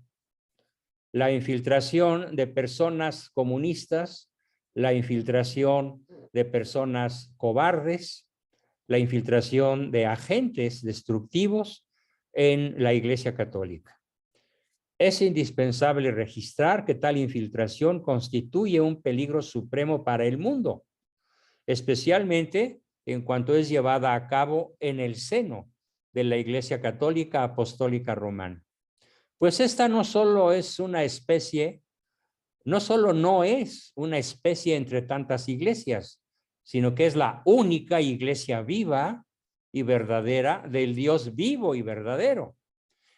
La infiltración de personas comunistas, la infiltración de personas cobardes, la infiltración de agentes destructivos en la Iglesia Católica. Es indispensable registrar que tal infiltración constituye un peligro supremo para el mundo, especialmente en cuanto es llevada a cabo en el seno de la Iglesia Católica Apostólica Romana. Pues esta no solo es una especie, no solo no es una especie entre tantas iglesias, sino que es la única iglesia viva y verdadera del Dios vivo y verdadero.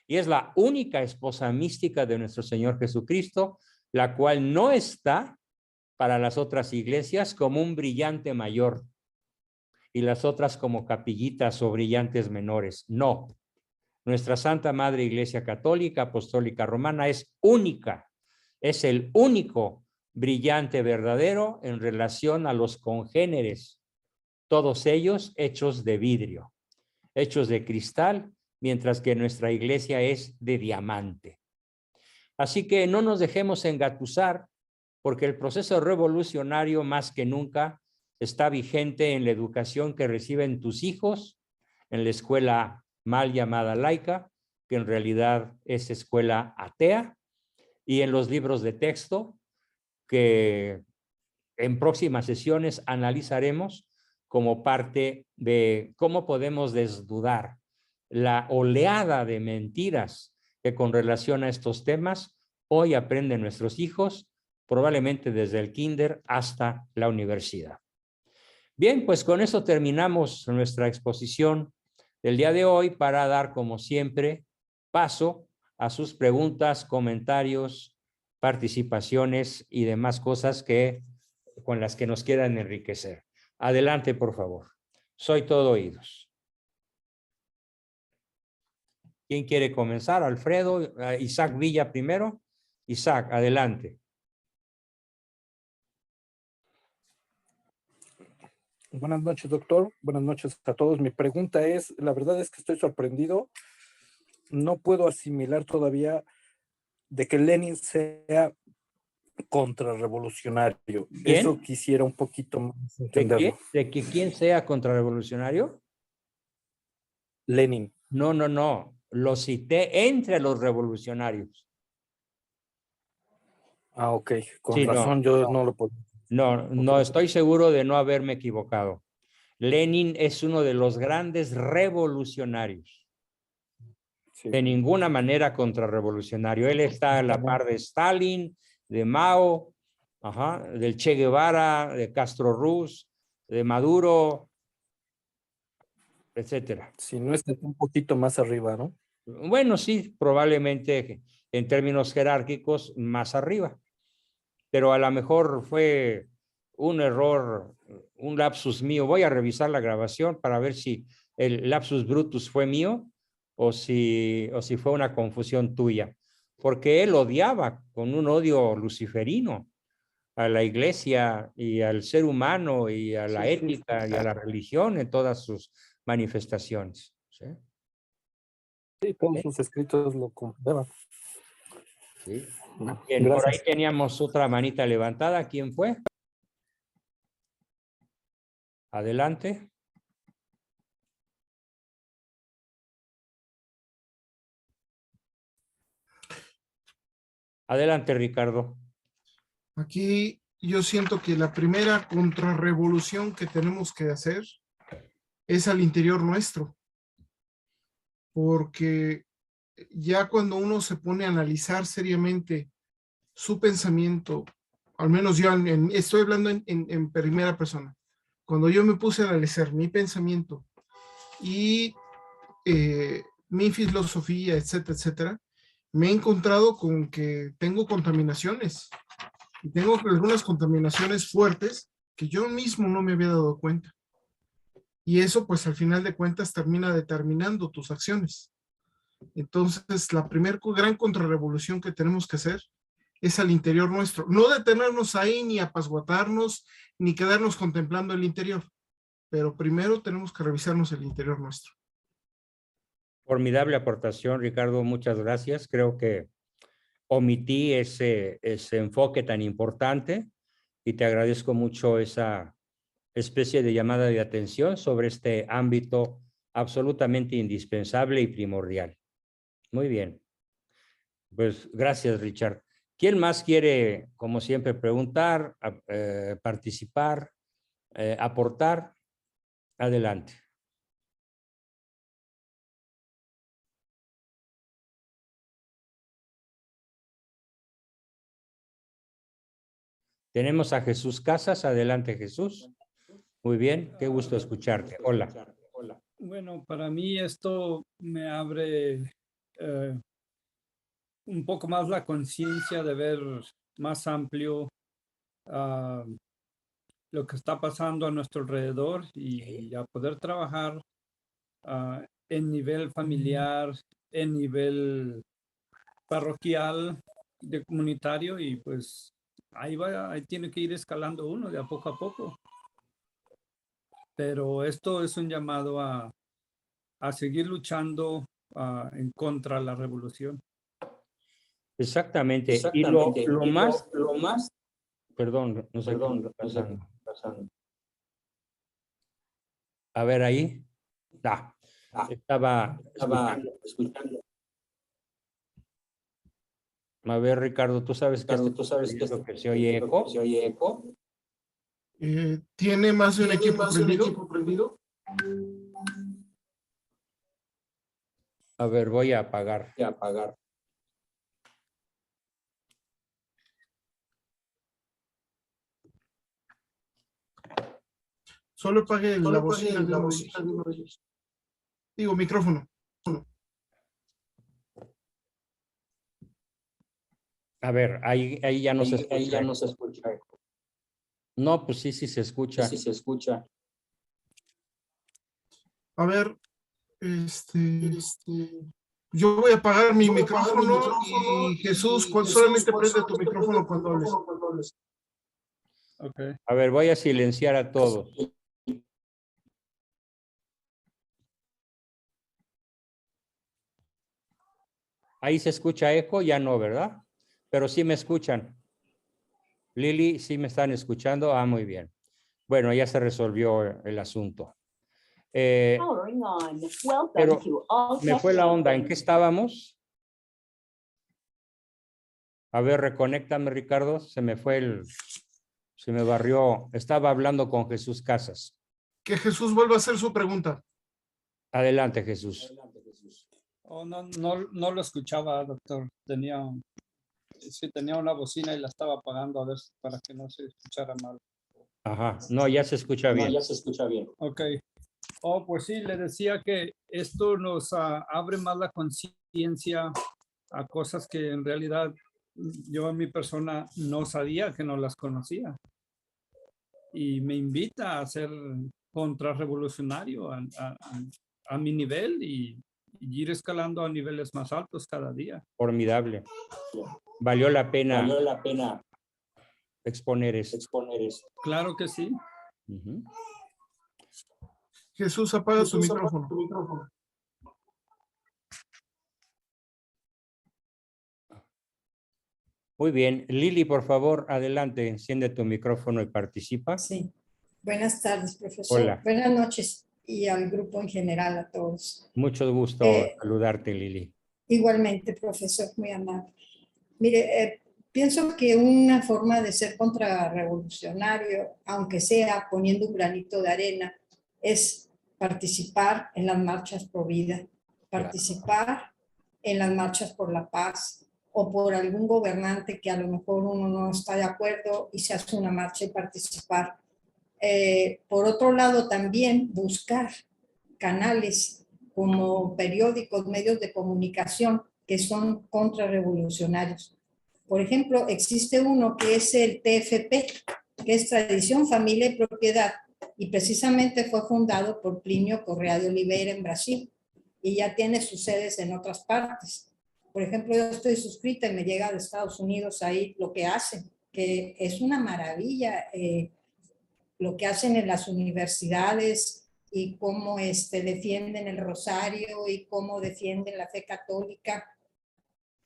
Y es la única esposa mística de nuestro Señor Jesucristo, la cual no está para las otras iglesias como un brillante mayor y las otras como capillitas o brillantes menores. No. Nuestra Santa Madre Iglesia Católica Apostólica Romana es única, es el único brillante verdadero en relación a los congéneres, todos ellos hechos de vidrio, hechos de cristal, mientras que nuestra iglesia es de diamante. Así que no nos dejemos engatusar, porque el proceso revolucionario más que nunca está vigente en la educación que reciben tus hijos, en la escuela mal llamada laica, que en realidad es escuela atea, y en los libros de texto que en próximas sesiones analizaremos como parte de cómo podemos desnudar la oleada de mentiras que con relación a estos temas hoy aprenden nuestros hijos, probablemente desde el kinder hasta la universidad. Bien, pues con eso terminamos nuestra exposición del día de hoy para dar, como siempre, paso a sus preguntas, comentarios, participaciones y demás cosas con las que nos quieran enriquecer. Adelante, por favor. Soy todo oídos. ¿Quién quiere comenzar? Alfredo, Isaac Villa primero. Isaac, adelante. Buenas noches, doctor. Buenas noches a todos. Mi pregunta es, la verdad es que estoy sorprendido. No puedo asimilar todavía de que Lenin sea contrarrevolucionario. ¿Quién? Eso quisiera un poquito más entenderlo. ¿De que quién sea contrarrevolucionario? Lenin. No, no, no. Lo cité entre los revolucionarios. Ah, ok. Con Sí, razón, yo no lo puedo. No estoy seguro de no haberme equivocado. Lenin es uno de los grandes revolucionarios. Sí. De ninguna manera contrarrevolucionario. Él está a la par de Stalin, de Mao, del Che Guevara, de Castro Ruz, de Maduro, etcétera. Si no está un poquito más arriba, ¿no? Bueno, sí, probablemente en términos jerárquicos más arriba, pero a lo mejor fue un error, un lapsus mío. Voy a revisar la grabación para ver si el lapsus brutus fue mío o si fue una confusión tuya, porque él odiaba con un odio luciferino a la iglesia y al ser humano y a la ética y a la religión en todas sus manifestaciones. ¿Sí? Sí, todos sus escritos lo comprueban. Sí. Bien, Gracias. por ahí teníamos otra manita levantada. ¿Quién fue? Adelante. Adelante, Ricardo. Aquí yo siento que la primera contrarrevolución que tenemos que hacer es al interior nuestro, porque ya cuando uno se pone a analizar seriamente su pensamiento, al menos yo estoy hablando en primera persona, cuando yo me puse a analizar mi pensamiento y mi filosofía, etcétera, etcétera, me he encontrado con que tengo contaminaciones. Y tengo algunas contaminaciones fuertes que yo mismo no me había dado cuenta. Y eso, pues, al final de cuentas, termina determinando tus acciones. Entonces, la primer gran contrarrevolución que tenemos que hacer es al interior nuestro. No detenernos ahí, ni apasguatarnos, ni quedarnos contemplando el interior. Pero primero tenemos que revisarnos el interior nuestro. Formidable aportación, Ricardo, muchas gracias. Creo que omití ese enfoque tan importante y te agradezco mucho esa especie de llamada de atención sobre este ámbito absolutamente indispensable y primordial. Muy bien. Pues gracias, Richard. ¿Quién más quiere, como siempre, preguntar, participar, aportar? Adelante. Tenemos a Jesús Casas. Adelante, Jesús. Muy bien, qué gusto escucharte. Hola. Bueno, para mí esto me abre un poco más la conciencia de ver más amplio lo que está pasando a nuestro alrededor y a poder trabajar en nivel familiar, en nivel parroquial, de comunitario, y pues ahí va, ahí tiene que ir escalando uno de a poco. Pero esto es un llamado a seguir luchando en contra de la revolución. Exactamente. Y lo más, perdón, no sé qué está pasando. A ver ahí. Estaba escuchando. A ver, Ricardo, ¿tú sabes que se oye eco? ¿Tiene más de un equipo prendido? A ver, voy a apagar. Solo apague la bocina de uno de ellos. Digo, micrófono. A ver, ahí ya no se escucha. No, pues sí se escucha. A ver, yo voy a apagar mi micrófono y Jesús, solamente prende tu micrófono cuando hables. Okay. A ver, voy a silenciar a todos. Ahí se escucha eco, ya no, ¿verdad? Pero sí me escuchan. Lili, sí me están escuchando. Ah, muy bien. Bueno, ya se resolvió el asunto. Pero me fue la onda. ¿En qué estábamos? A ver, reconéctame, Ricardo. Se me barrió. Estaba hablando con Jesús Casas. Que Jesús vuelva a hacer su pregunta. Adelante, Jesús. Oh, no lo escuchaba, doctor. Tenía una bocina y la estaba apagando a ver para que no se escuchara mal. Ajá, no, ya se escucha bien. Ok. Oh, pues sí, le decía que esto nos abre más la conciencia a cosas que en realidad yo en mi persona no sabía, que no las conocía. Y me invita a ser contrarrevolucionario a mi nivel y ir escalando a niveles más altos cada día. Formidable. Valió la pena exponer esto. Claro que sí. Jesús, apaga tu micrófono. Muy bien. Lili, por favor, adelante, enciende tu micrófono y participa. Sí. Buenas tardes, profesor. Hola. Buenas noches y al grupo en general, a todos. Mucho gusto saludarte, Lili. Igualmente, profesor, muy amable. Mire, pienso que una forma de ser contrarrevolucionario, aunque sea poniendo un granito de arena, es participar en las marchas pro vida, participar en las marchas por la paz, o por algún gobernante que a lo mejor uno no está de acuerdo y se hace una marcha y participar. Por otro lado, también buscar canales como periódicos, medios de comunicación que son contrarrevolucionarios. Por ejemplo, existe uno que es el TFP, que es Tradición, Familia y Propiedad, y precisamente fue fundado por Plinio Correa de Oliveira en Brasil, y ya tiene sus sedes en otras partes. Por ejemplo, yo estoy suscrita y me llega de Estados Unidos ahí lo que hacen, que es una maravilla, lo que hacen en las universidades y cómo defienden el rosario y cómo defienden la fe católica.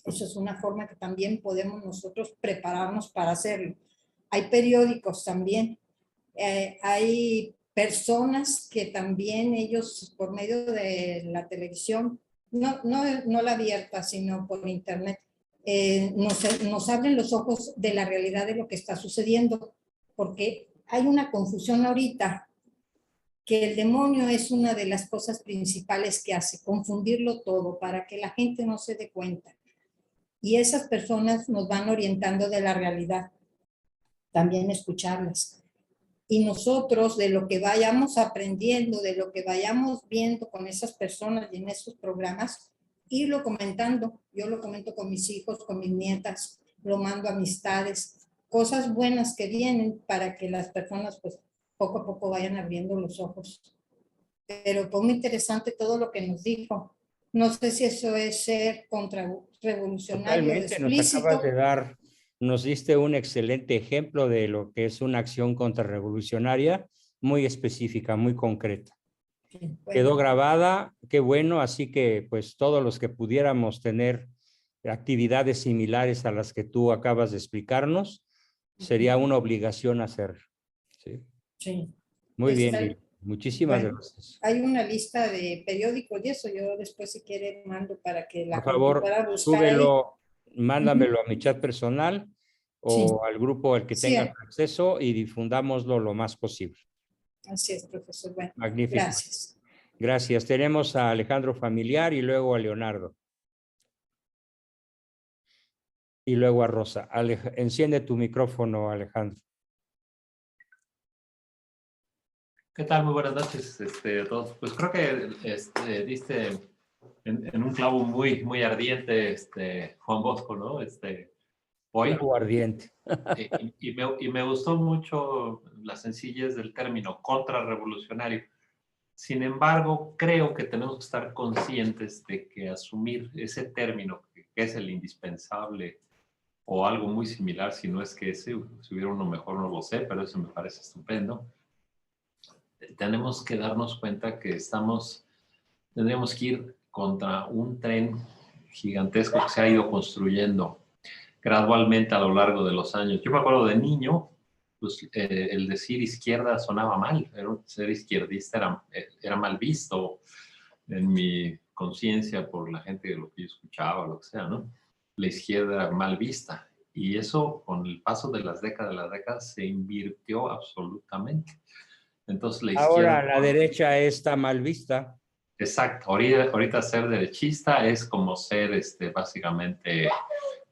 Eso es una forma que también podemos nosotros prepararnos para hacerlo. Hay periódicos también, hay personas que también ellos por medio de la televisión, no la abierta, sino por internet, nos abren los ojos de la realidad de lo que está sucediendo, porque hay una confusión ahorita, que el demonio es una de las cosas principales que hace, confundirlo todo para que la gente no se dé cuenta. Y esas personas nos van orientando de la realidad, también escucharlas. Y nosotros, de lo que vayamos aprendiendo, de lo que vayamos viendo con esas personas y en esos programas, irlo comentando. Yo lo comento con mis hijos, con mis nietas, lo mando a amistades, cosas buenas que vienen para que las personas pues poco a poco vayan abriendo los ojos. Pero fue muy interesante todo lo que nos dijo. No sé si eso es ser contrarrevolucionario Totalmente, nos explícito. acabas de dar, nos diste un excelente ejemplo de lo que es una acción contrarrevolucionaria muy específica, muy concreta. Bueno, Quedó grabada, qué bueno, así que pues todos los que pudiéramos tener actividades similares a las que tú acabas de explicarnos, sería una obligación hacerlo. ¿Sí? sí. Muy bien, Está- Lili. Muchísimas bueno, gracias. hay una lista de periódicos y eso yo después si quiere mando para que la Por gente favor, pueda buscar ahí. súbelo, mándamelo a mi chat personal Sí, o al grupo al que sí, tengas acceso y difundámoslo lo más posible. así es, profesor. Bueno, Magnífico. gracias. Gracias. Tenemos a Alejandro Familiar y luego a Leonardo. Y luego a Rosa. Enciende tu micrófono, Alejandro. ¿Qué tal? Muy buenas noches a todos. Pues creo que diste en un clavo muy ardiente, Juan Bosco, ¿no? Hoy. Aguardiente. Y me gustó mucho la sencillez del término contrarrevolucionario. Sin embargo, creo que tenemos que estar conscientes de que asumir ese término, que es el indispensable o algo muy similar, si no es que ese, si hubiera uno mejor no lo sé, pero eso me parece estupendo. Tenemos que darnos cuenta que tendríamos que ir contra un tren gigantesco que se ha ido construyendo gradualmente a lo largo de los años. Yo me acuerdo de niño, pues el decir izquierda sonaba mal, ser izquierdista era mal visto en mi conciencia por la gente de lo que yo escuchaba, lo que sea, ¿no? La izquierda era mal vista. Y eso, con el paso de las décadas, se invirtió absolutamente. Entonces, la izquierda... Ahora la derecha está mal vista. Exacto. Ahorita ser derechista es como ser básicamente,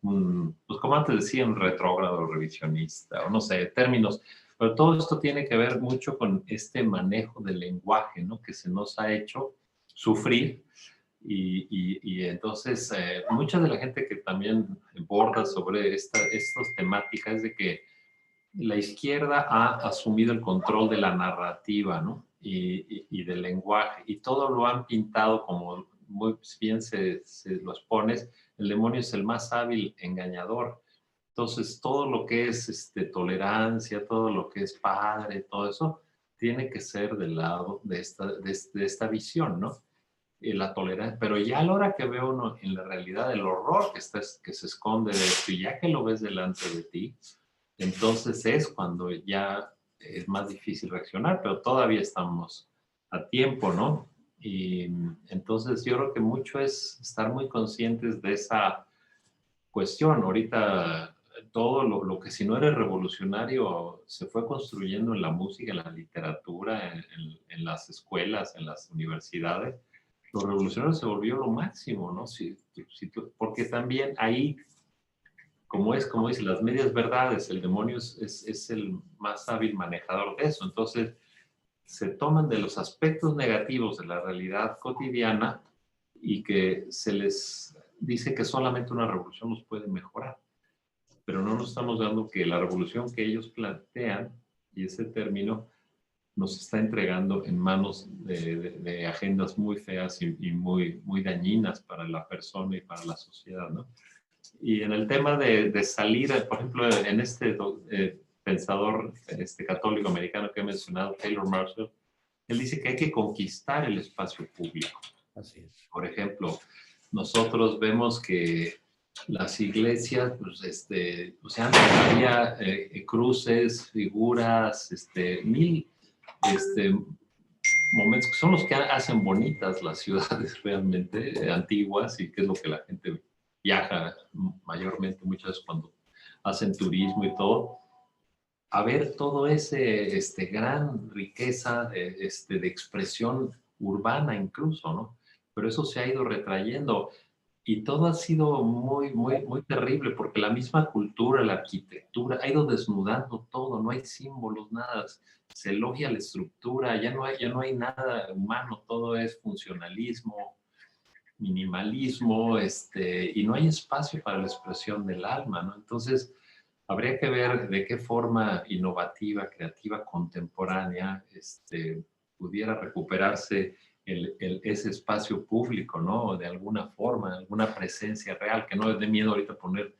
pues como antes decía, un retrógrado revisionista, o no sé, términos. Pero todo esto tiene que ver mucho con este manejo del lenguaje, ¿no? Que se nos ha hecho sufrir. Y entonces, mucha de la gente que también borda sobre estas temáticas es de que la izquierda ha asumido el control de la narrativa, ¿no? Y del lenguaje, y todo lo han pintado como muy bien se los pones, el demonio es el más hábil engañador. Entonces, todo lo que es tolerancia, todo lo que es padre, todo eso, tiene que ser del lado de esta visión, ¿no? La tolerancia, pero ya a la hora que veo uno en la realidad el horror que se esconde de esto, y ya que lo ves delante de ti, entonces es cuando ya es más difícil reaccionar, pero todavía estamos a tiempo, ¿no? Y entonces yo creo que mucho es estar muy conscientes de esa cuestión. Ahorita todo lo que si no eres revolucionario se fue construyendo en la música, en la literatura, en las escuelas, en las universidades. Lo revolucionario se volvió lo máximo, ¿no? Porque también ahí como dice, las medias verdades, el demonio es el más hábil manejador de eso. Entonces, se toman de los aspectos negativos de la realidad cotidiana y que se les dice que solamente una revolución los puede mejorar, pero no nos estamos dando que la revolución que ellos plantean, y ese término, nos está entregando en manos de agendas muy feas y muy, muy dañinas para la persona y para la sociedad, ¿no? Y en el tema de salir, por ejemplo, en este pensador católico americano que he mencionado, Taylor Marshall, él dice que hay que conquistar el espacio público. Así es. Por ejemplo, nosotros vemos que las iglesias, pues, o sea, antes había cruces, figuras, mil momentos que son los que hacen bonitas las ciudades realmente antiguas, y que es lo que la gente viaja mayormente muchas veces cuando hacen turismo y todo, a ver todo ese gran riqueza de expresión urbana incluso, ¿no? Pero eso se ha ido retrayendo. Y todo ha sido muy, muy, muy terrible, porque la misma cultura, la arquitectura, ha ido desnudando todo, no hay símbolos, nada. Se elogia la estructura, ya no hay nada humano, todo es funcionalismo, minimalismo, y no hay espacio para la expresión del alma, ¿no? Entonces, habría que ver de qué forma innovativa, creativa, contemporánea, pudiera recuperarse ese espacio público, ¿no? De alguna forma, alguna presencia real, que no dé miedo ahorita poner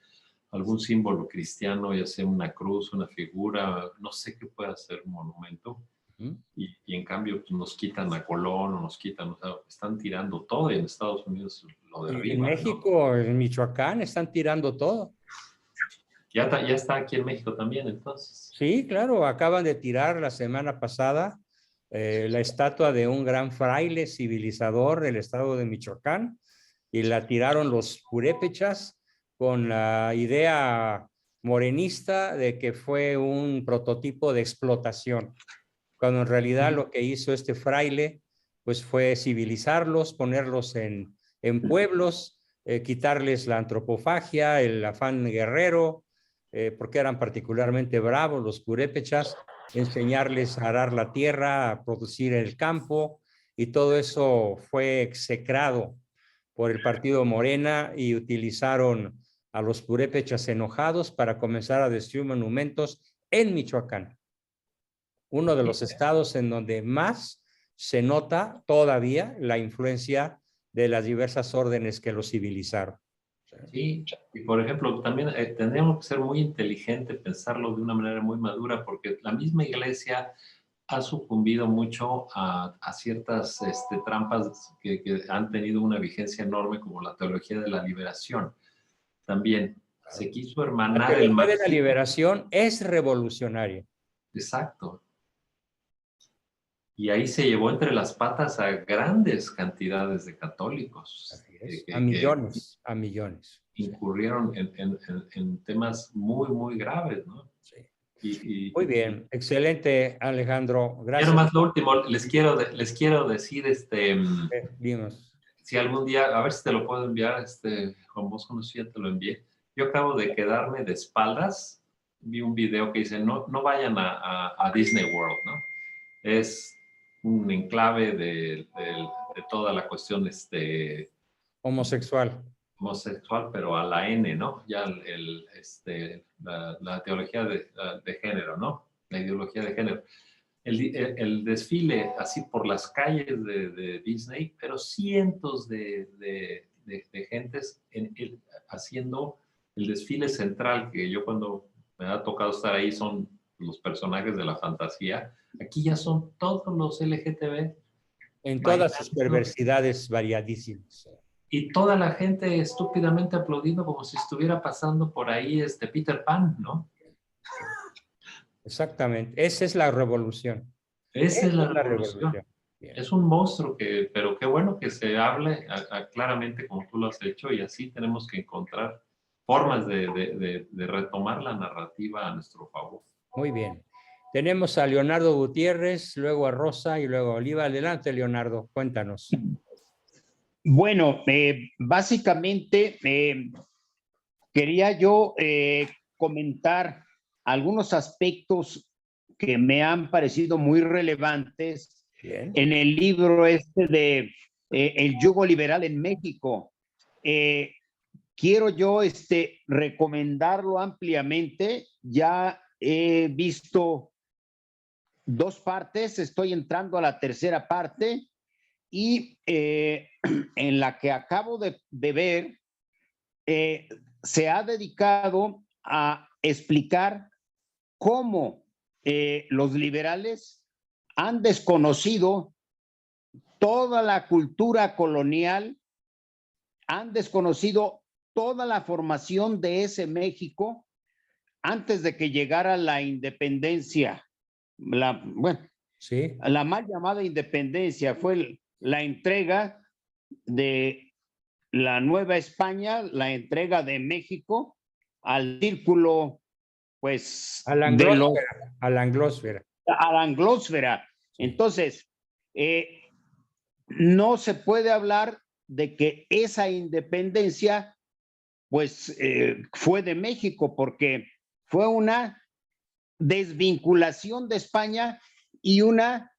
algún símbolo cristiano, ya sea una cruz, una figura, no sé qué pueda ser un monumento. Y en cambio pues, nos quitan a Colón, o nos quitan, o sea, están tirando todo, y en Estados Unidos lo derriban. En México, ¿no? En Michoacán están tirando todo. Ya está aquí en México también, entonces. Sí, claro, acaban de tirar la semana pasada la estatua de un gran fraile civilizador del estado de Michoacán, y la tiraron los purépechas con la idea morenista de que fue un prototipo de explotación, cuando en realidad lo que hizo este fraile pues fue civilizarlos, ponerlos en pueblos, quitarles la antropofagia, el afán guerrero, porque eran particularmente bravos los purépechas, enseñarles a arar la tierra, a producir el campo, y todo eso fue execrado por el partido Morena, y utilizaron a los purépechas enojados para comenzar a destruir monumentos en Michoacán, uno de los estados en donde más se nota todavía la influencia de las diversas órdenes que los civilizaron. Sí, y por ejemplo, también tenemos que ser muy inteligentes, pensarlo de una manera muy madura, porque la misma iglesia ha sucumbido mucho a ciertas trampas que han tenido una vigencia enorme, como la teología de la liberación. También se quiso hermanar el marxismo. La liberación es revolucionaria. Exacto. Y ahí se llevó entre las patas a grandes cantidades de católicos. A millones, a millones. Incurrieron en temas muy, muy graves, ¿no? Sí. Muy bien, excelente, Alejandro. Gracias. Quiero más lo último, les quiero decir, Dimos. si algún día, a ver si te lo puedo enviar, Juan Bosco, no sé si ya te lo envié. Yo acabo de quedarme de espaldas, vi un video que dice, no vayan a Disney World, ¿no? Es un enclave de toda la cuestión homosexual, pero a la N, ¿no? Ya la teología de género, ¿no? La ideología de género. El desfile así por las calles de Disney, pero cientos de gentes haciendo el desfile central, que yo cuando me ha tocado estar ahí son los personajes de la fantasía. Aquí ya son todos los LGTB. En todas sus perversidades variadísimas. Y toda la gente estúpidamente aplaudiendo como si estuviera pasando por ahí Peter Pan, ¿no? Exactamente, esa es la revolución. Esa es la revolución. Es un monstruo, pero qué bueno que se hable claramente como tú lo has hecho, y así tenemos que encontrar formas de retomar la narrativa a nuestro favor. Muy bien. Tenemos a Leonardo Gutiérrez, luego a Rosa y luego a Oliva. Adelante, Leonardo, cuéntanos. Bueno, básicamente quería yo comentar algunos aspectos que me han parecido muy relevantes. Bien. En el libro de El yugo liberal en México. quiero yo recomendarlo ampliamente. Ya he visto 2 partes, estoy entrando a la tercera parte y en la que acabo de ver, se ha dedicado a explicar cómo los liberales han desconocido toda la cultura colonial, han desconocido toda la formación de ese México antes de que llegara la independencia. Sí, La mal llamada independencia fue la entrega de la Nueva España, la entrega de México al círculo, pues, a la de los anglósfera, a la anglósfera. a la anglósfera. Sí. Entonces, no se puede hablar de que esa independencia, pues, fue de México, porque fue una desvinculación de España y una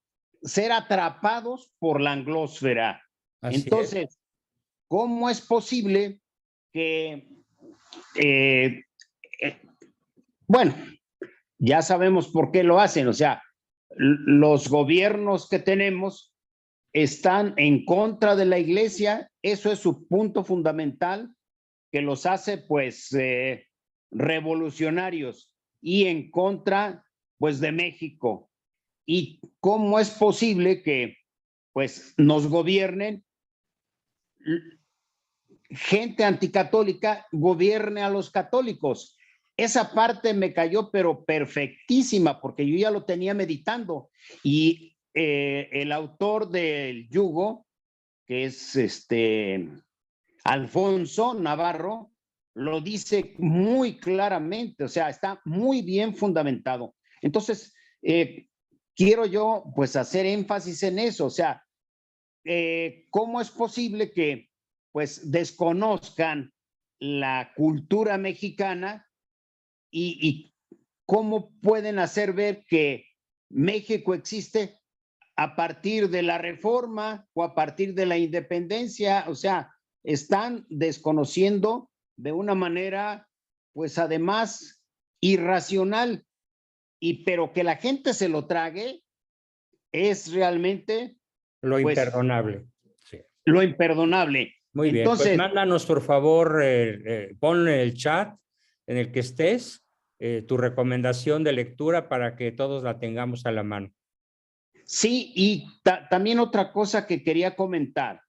ser atrapados por la anglósfera. Así es. Entonces, ¿cómo es posible que, bueno, ya sabemos por qué lo hacen? O sea, los gobiernos que tenemos están en contra de la iglesia, eso es su punto fundamental, que los hace, pues, revolucionarios, y en contra, pues, de México. ¿Y cómo es posible que, pues, nos gobiernen gente anticatólica, gobierne a los católicos? Esa parte me cayó, pero perfectísima, porque yo ya lo tenía meditando. Y el autor del Yugo, que es Alfonso Navarro, lo dice muy claramente, o sea, está muy bien fundamentado. Entonces, quiero yo, pues, hacer énfasis en eso, o sea, ¿cómo es posible que, pues, desconozcan la cultura mexicana y cómo pueden hacer ver que México existe a partir de la Reforma o a partir de la independencia? O sea, están desconociendo de una manera, pues, además irracional, pero que la gente se lo trague es realmente, Lo pues, imperdonable. Sí. lo imperdonable. Muy bien, Entonces, pues mándanos por favor, ponle en el chat en el que estés tu recomendación de lectura para que todos la tengamos a la mano. sí, y también otra cosa que quería comentar.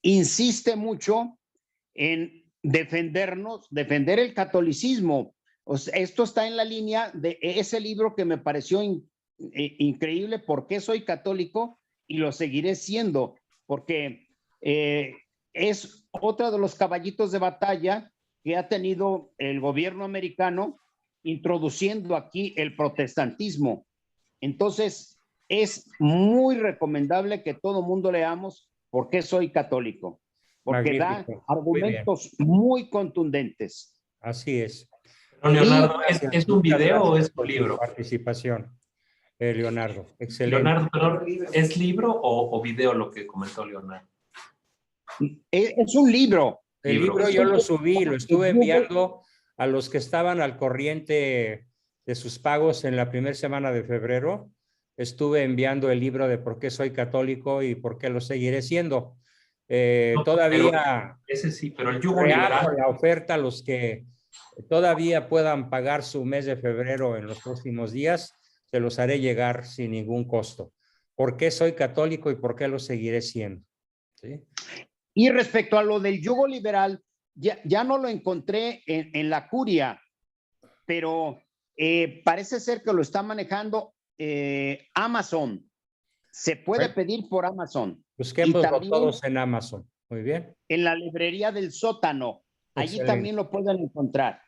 Insiste mucho en defender el catolicismo. O sea, esto está en la línea de ese libro que me pareció increíble, ¿Por qué soy católico? Y lo seguiré siendo, porque es otro de los caballitos de batalla que ha tenido el gobierno americano introduciendo aquí el protestantismo. Entonces, es muy recomendable que todo mundo leamos ¿Por qué soy católico? Porque Magnífico. da argumentos muy contundentes. Así es. Leonardo, Gracias, ¿es un muchas video o gracias es un por tu libro? participación, Leonardo. Excelente. Leonardo, perdón, ¿es libro o video lo que comentó Leonardo? Es un libro. El libro yo lo subí, lo estuve enviando a los que estaban al corriente de sus pagos en la primera semana de febrero. Estuve enviando el libro de por qué soy católico y por qué lo seguiré siendo. No, Todavía ese sí, pero el yugo reabro liberal. la oferta a los que todavía puedan pagar su mes de febrero en los próximos días. Se los haré llegar sin ningún costo. ¿Por qué soy católico y por qué lo seguiré siendo? ¿Sí? Y respecto a lo del yugo liberal, ya no lo encontré en la curia, pero parece ser que lo está manejando Amazon. Se puede pedir por Amazon. Busquémoslo todos en Amazon. Muy bien. En la librería del sótano. Allí Excelente. también lo pueden encontrar.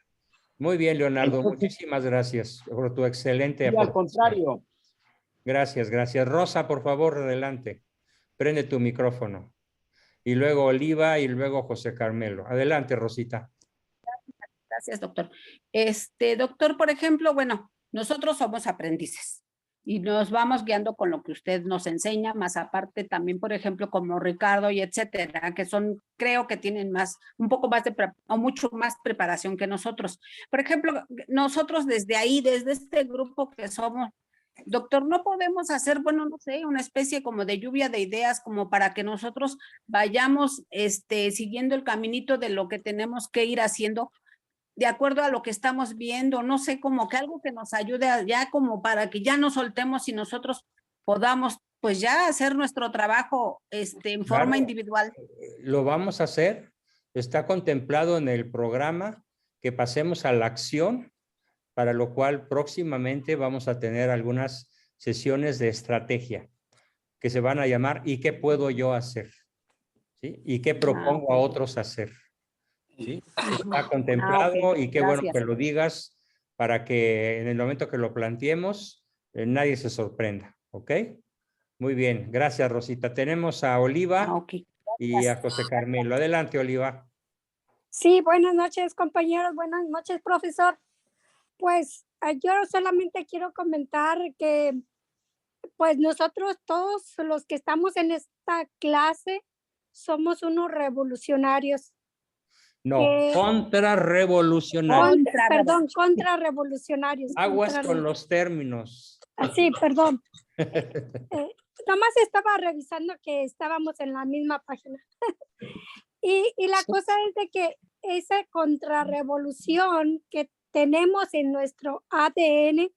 Muy bien, Leonardo. Entonces, muchísimas gracias por tu excelente y al aportación. contrario. Gracias, gracias. Rosa, por favor, adelante. Prende tu micrófono. Y luego Oliva y luego José Carmelo. Adelante, Rosita. Gracias, doctor. Doctor, por ejemplo, bueno, nosotros somos aprendices y nos vamos guiando con lo que usted nos enseña, más aparte también, por ejemplo, como Ricardo y etcétera, que son, creo que tienen un poco más o mucho más preparación que nosotros. Por ejemplo, nosotros desde ahí, desde este grupo que somos, doctor, no podemos hacer, bueno, no sé, una especie como de lluvia de ideas, como para que nosotros vayamos siguiendo el caminito de lo que tenemos que ir haciendo de acuerdo a lo que estamos viendo, no sé, como que algo que nos ayude ya como para que ya nos soltemos y nosotros podamos pues ya hacer nuestro trabajo en forma individual. Lo vamos a hacer, está contemplado en el programa que pasemos a la acción, para lo cual próximamente vamos a tener algunas sesiones de estrategia que se van a llamar ¿y qué puedo yo hacer? ¿Sí? ¿Y qué propongo a otros hacer? ¿Sí? Está contemplado y qué bueno que lo digas para que en el momento que lo planteemos nadie se sorprenda, ¿ok? Muy bien, gracias Rosita. Tenemos a Oliva y a José Carmelo. Adelante, Oliva. Sí, buenas noches compañeros, buenas noches profesor. Pues yo solamente quiero comentar que pues nosotros todos los que estamos en esta clase somos unos revolucionarios. No, contrarrevolucionarios. Contrarrevolucionarios. Aguas con los términos. Sí, perdón. Nomás estaba revisando que estábamos en la misma página. y la cosa es de que esa contrarrevolución que tenemos en nuestro ADN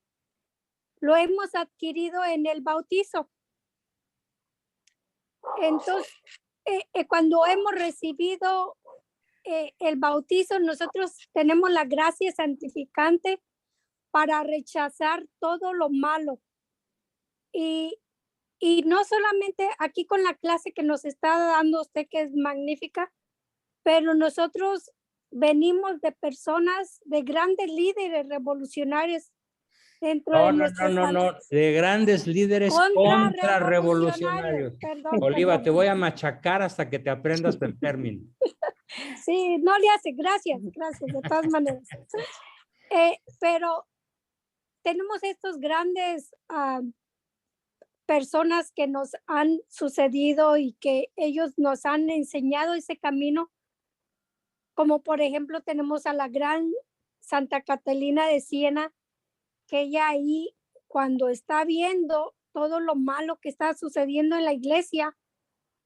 lo hemos adquirido en el bautizo. Entonces, cuando hemos recibido el bautizo, nosotros tenemos la gracia santificante para rechazar todo lo malo. Y no solamente aquí con la clase que nos está dando usted, que es magnífica, pero nosotros venimos de personas, de grandes líderes revolucionarios dentro de nuestros no, de grandes líderes contrarrevolucionarios. Oliva, te voy a machacar hasta que te aprendas el término. Sí, no le hace, gracias, de todas maneras. Pero tenemos estos grandes personas que nos han sucedido y que ellos nos han enseñado ese camino, como por ejemplo tenemos a la gran Santa Catalina de Siena, que ella ahí cuando está viendo todo lo malo que está sucediendo en la iglesia,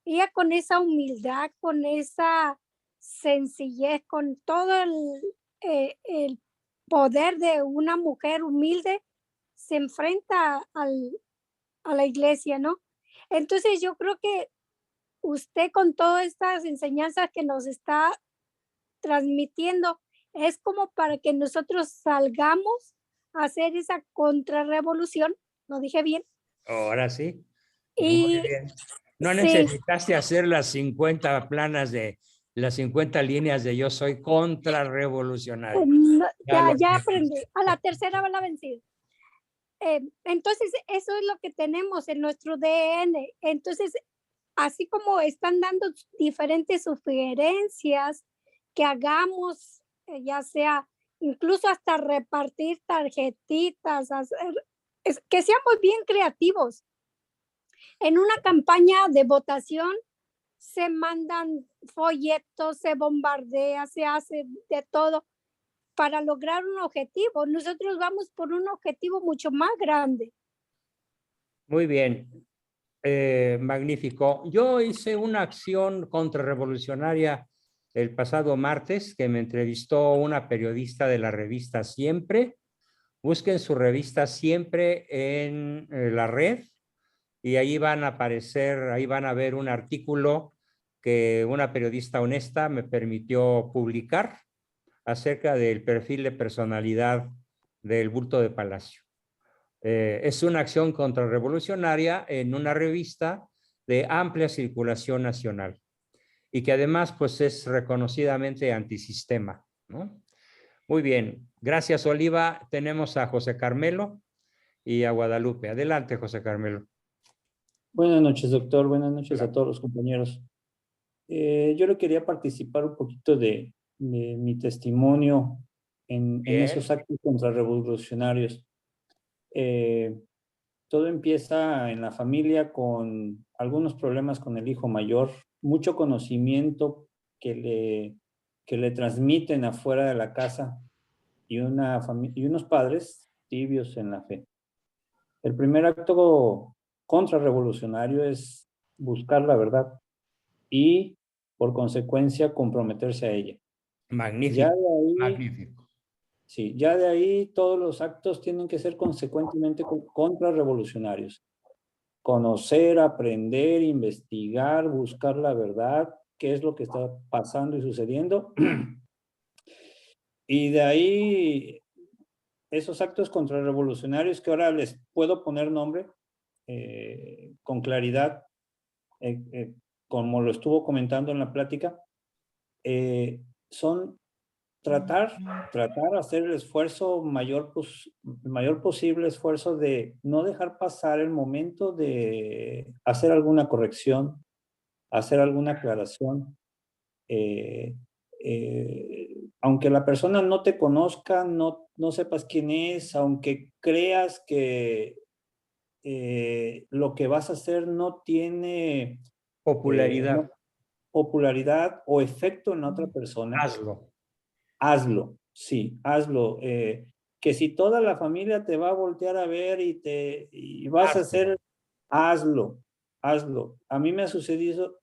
ella con esa humildad, con esa sencillez, con todo el poder de una mujer humilde, se enfrenta a la iglesia, ¿no? Entonces yo creo que usted con todas estas enseñanzas que nos está transmitiendo es como para que nosotros salgamos a hacer esa contrarrevolución. ¿Lo dije bien? Ahora sí. Y muy bien. No necesitaste hacer las 50 planas de las 50 líneas de yo soy contrarrevolucionario. No, ya aprendí. A la tercera va la vencida. Entonces, eso es lo que tenemos en nuestro DN. Entonces, así como están dando diferentes sugerencias que hagamos, ya sea incluso hasta repartir tarjetitas, que seamos bien creativos. En una campaña de votación se mandan folletos, se bombardea, se hace de todo para lograr un objetivo. Nosotros vamos por un objetivo mucho más grande. Muy bien. Magnífico. Yo hice una acción contrarrevolucionaria el pasado martes que me entrevistó una periodista de la revista Siempre. Busquen su revista Siempre en la red y ahí van a aparecer, ahí van a ver un artículo que una periodista honesta me permitió publicar acerca del perfil de personalidad del Bulto de Palacio. Es una acción contrarrevolucionaria en una revista de amplia circulación nacional y que además pues es reconocidamente antisistema, ¿no? Muy bien, gracias Oliva. Tenemos a José Carmelo y a Guadalupe. Adelante, José Carmelo. Buenas noches, doctor. Buenas noches a todos los compañeros. Yo le quería participar un poquito de mi testimonio en esos actos contrarrevolucionarios. Estoy todo empieza en la familia con algunos problemas con el hijo mayor, mucho conocimiento que le transmiten afuera de la casa y unos padres tibios en la fe. El primer acto contrarrevolucionario es buscar la verdad y, por consecuencia, comprometerse a ella. Magnífico, Ya de ahí, magnífico. sí, ya de ahí todos los actos tienen que ser consecuentemente contrarrevolucionarios. Conocer, aprender, investigar, buscar la verdad, qué es lo que está pasando y sucediendo. Y de ahí, esos actos contrarrevolucionarios que ahora les puedo poner nombre con claridad, como lo estuvo comentando en la plática, son tratar hacer el esfuerzo mayor posible esfuerzo de no dejar pasar el momento de hacer alguna corrección, hacer alguna aclaración. Aunque la persona no te conozca, no sepas quién es, aunque creas que lo que vas a hacer no tiene Popularidad. popularidad o efecto en otra persona, Hazlo. hazlo, sí, hazlo. Que si toda la familia te va a voltear a ver y vas a hacer, hazlo. A mí me ha sucedido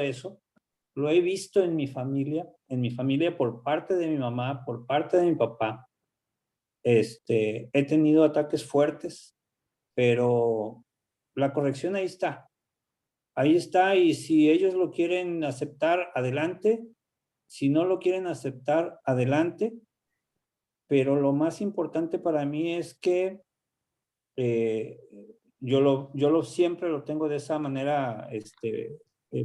eso. Lo he visto en mi familia por parte de mi mamá, por parte de mi papá. He tenido ataques fuertes, pero la corrección ahí está. Ahí está, y si ellos lo quieren aceptar, adelante. Si no lo quieren aceptar, adelante. Pero lo más importante para mí es que yo siempre lo tengo de esa manera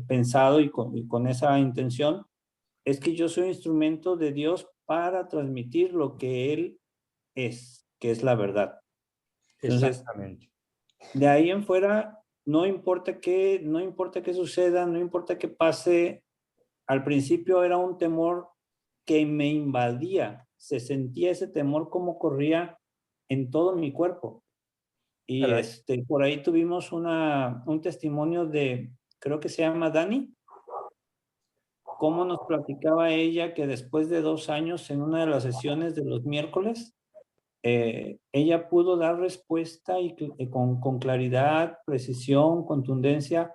pensado y con esa intención, es que yo soy instrumento de Dios para transmitir lo que Él es, que es la verdad. Entonces, exactamente. De ahí en fuera, no importa qué suceda, no importa qué pase. Al principio era un temor que me invadía, se sentía ese temor como corría en todo mi cuerpo. Y por ahí tuvimos un testimonio de, creo que se llama Dani, cómo nos platicaba ella que después de 2 años en una de las sesiones de los miércoles, ella pudo dar respuesta y con claridad, precisión, contundencia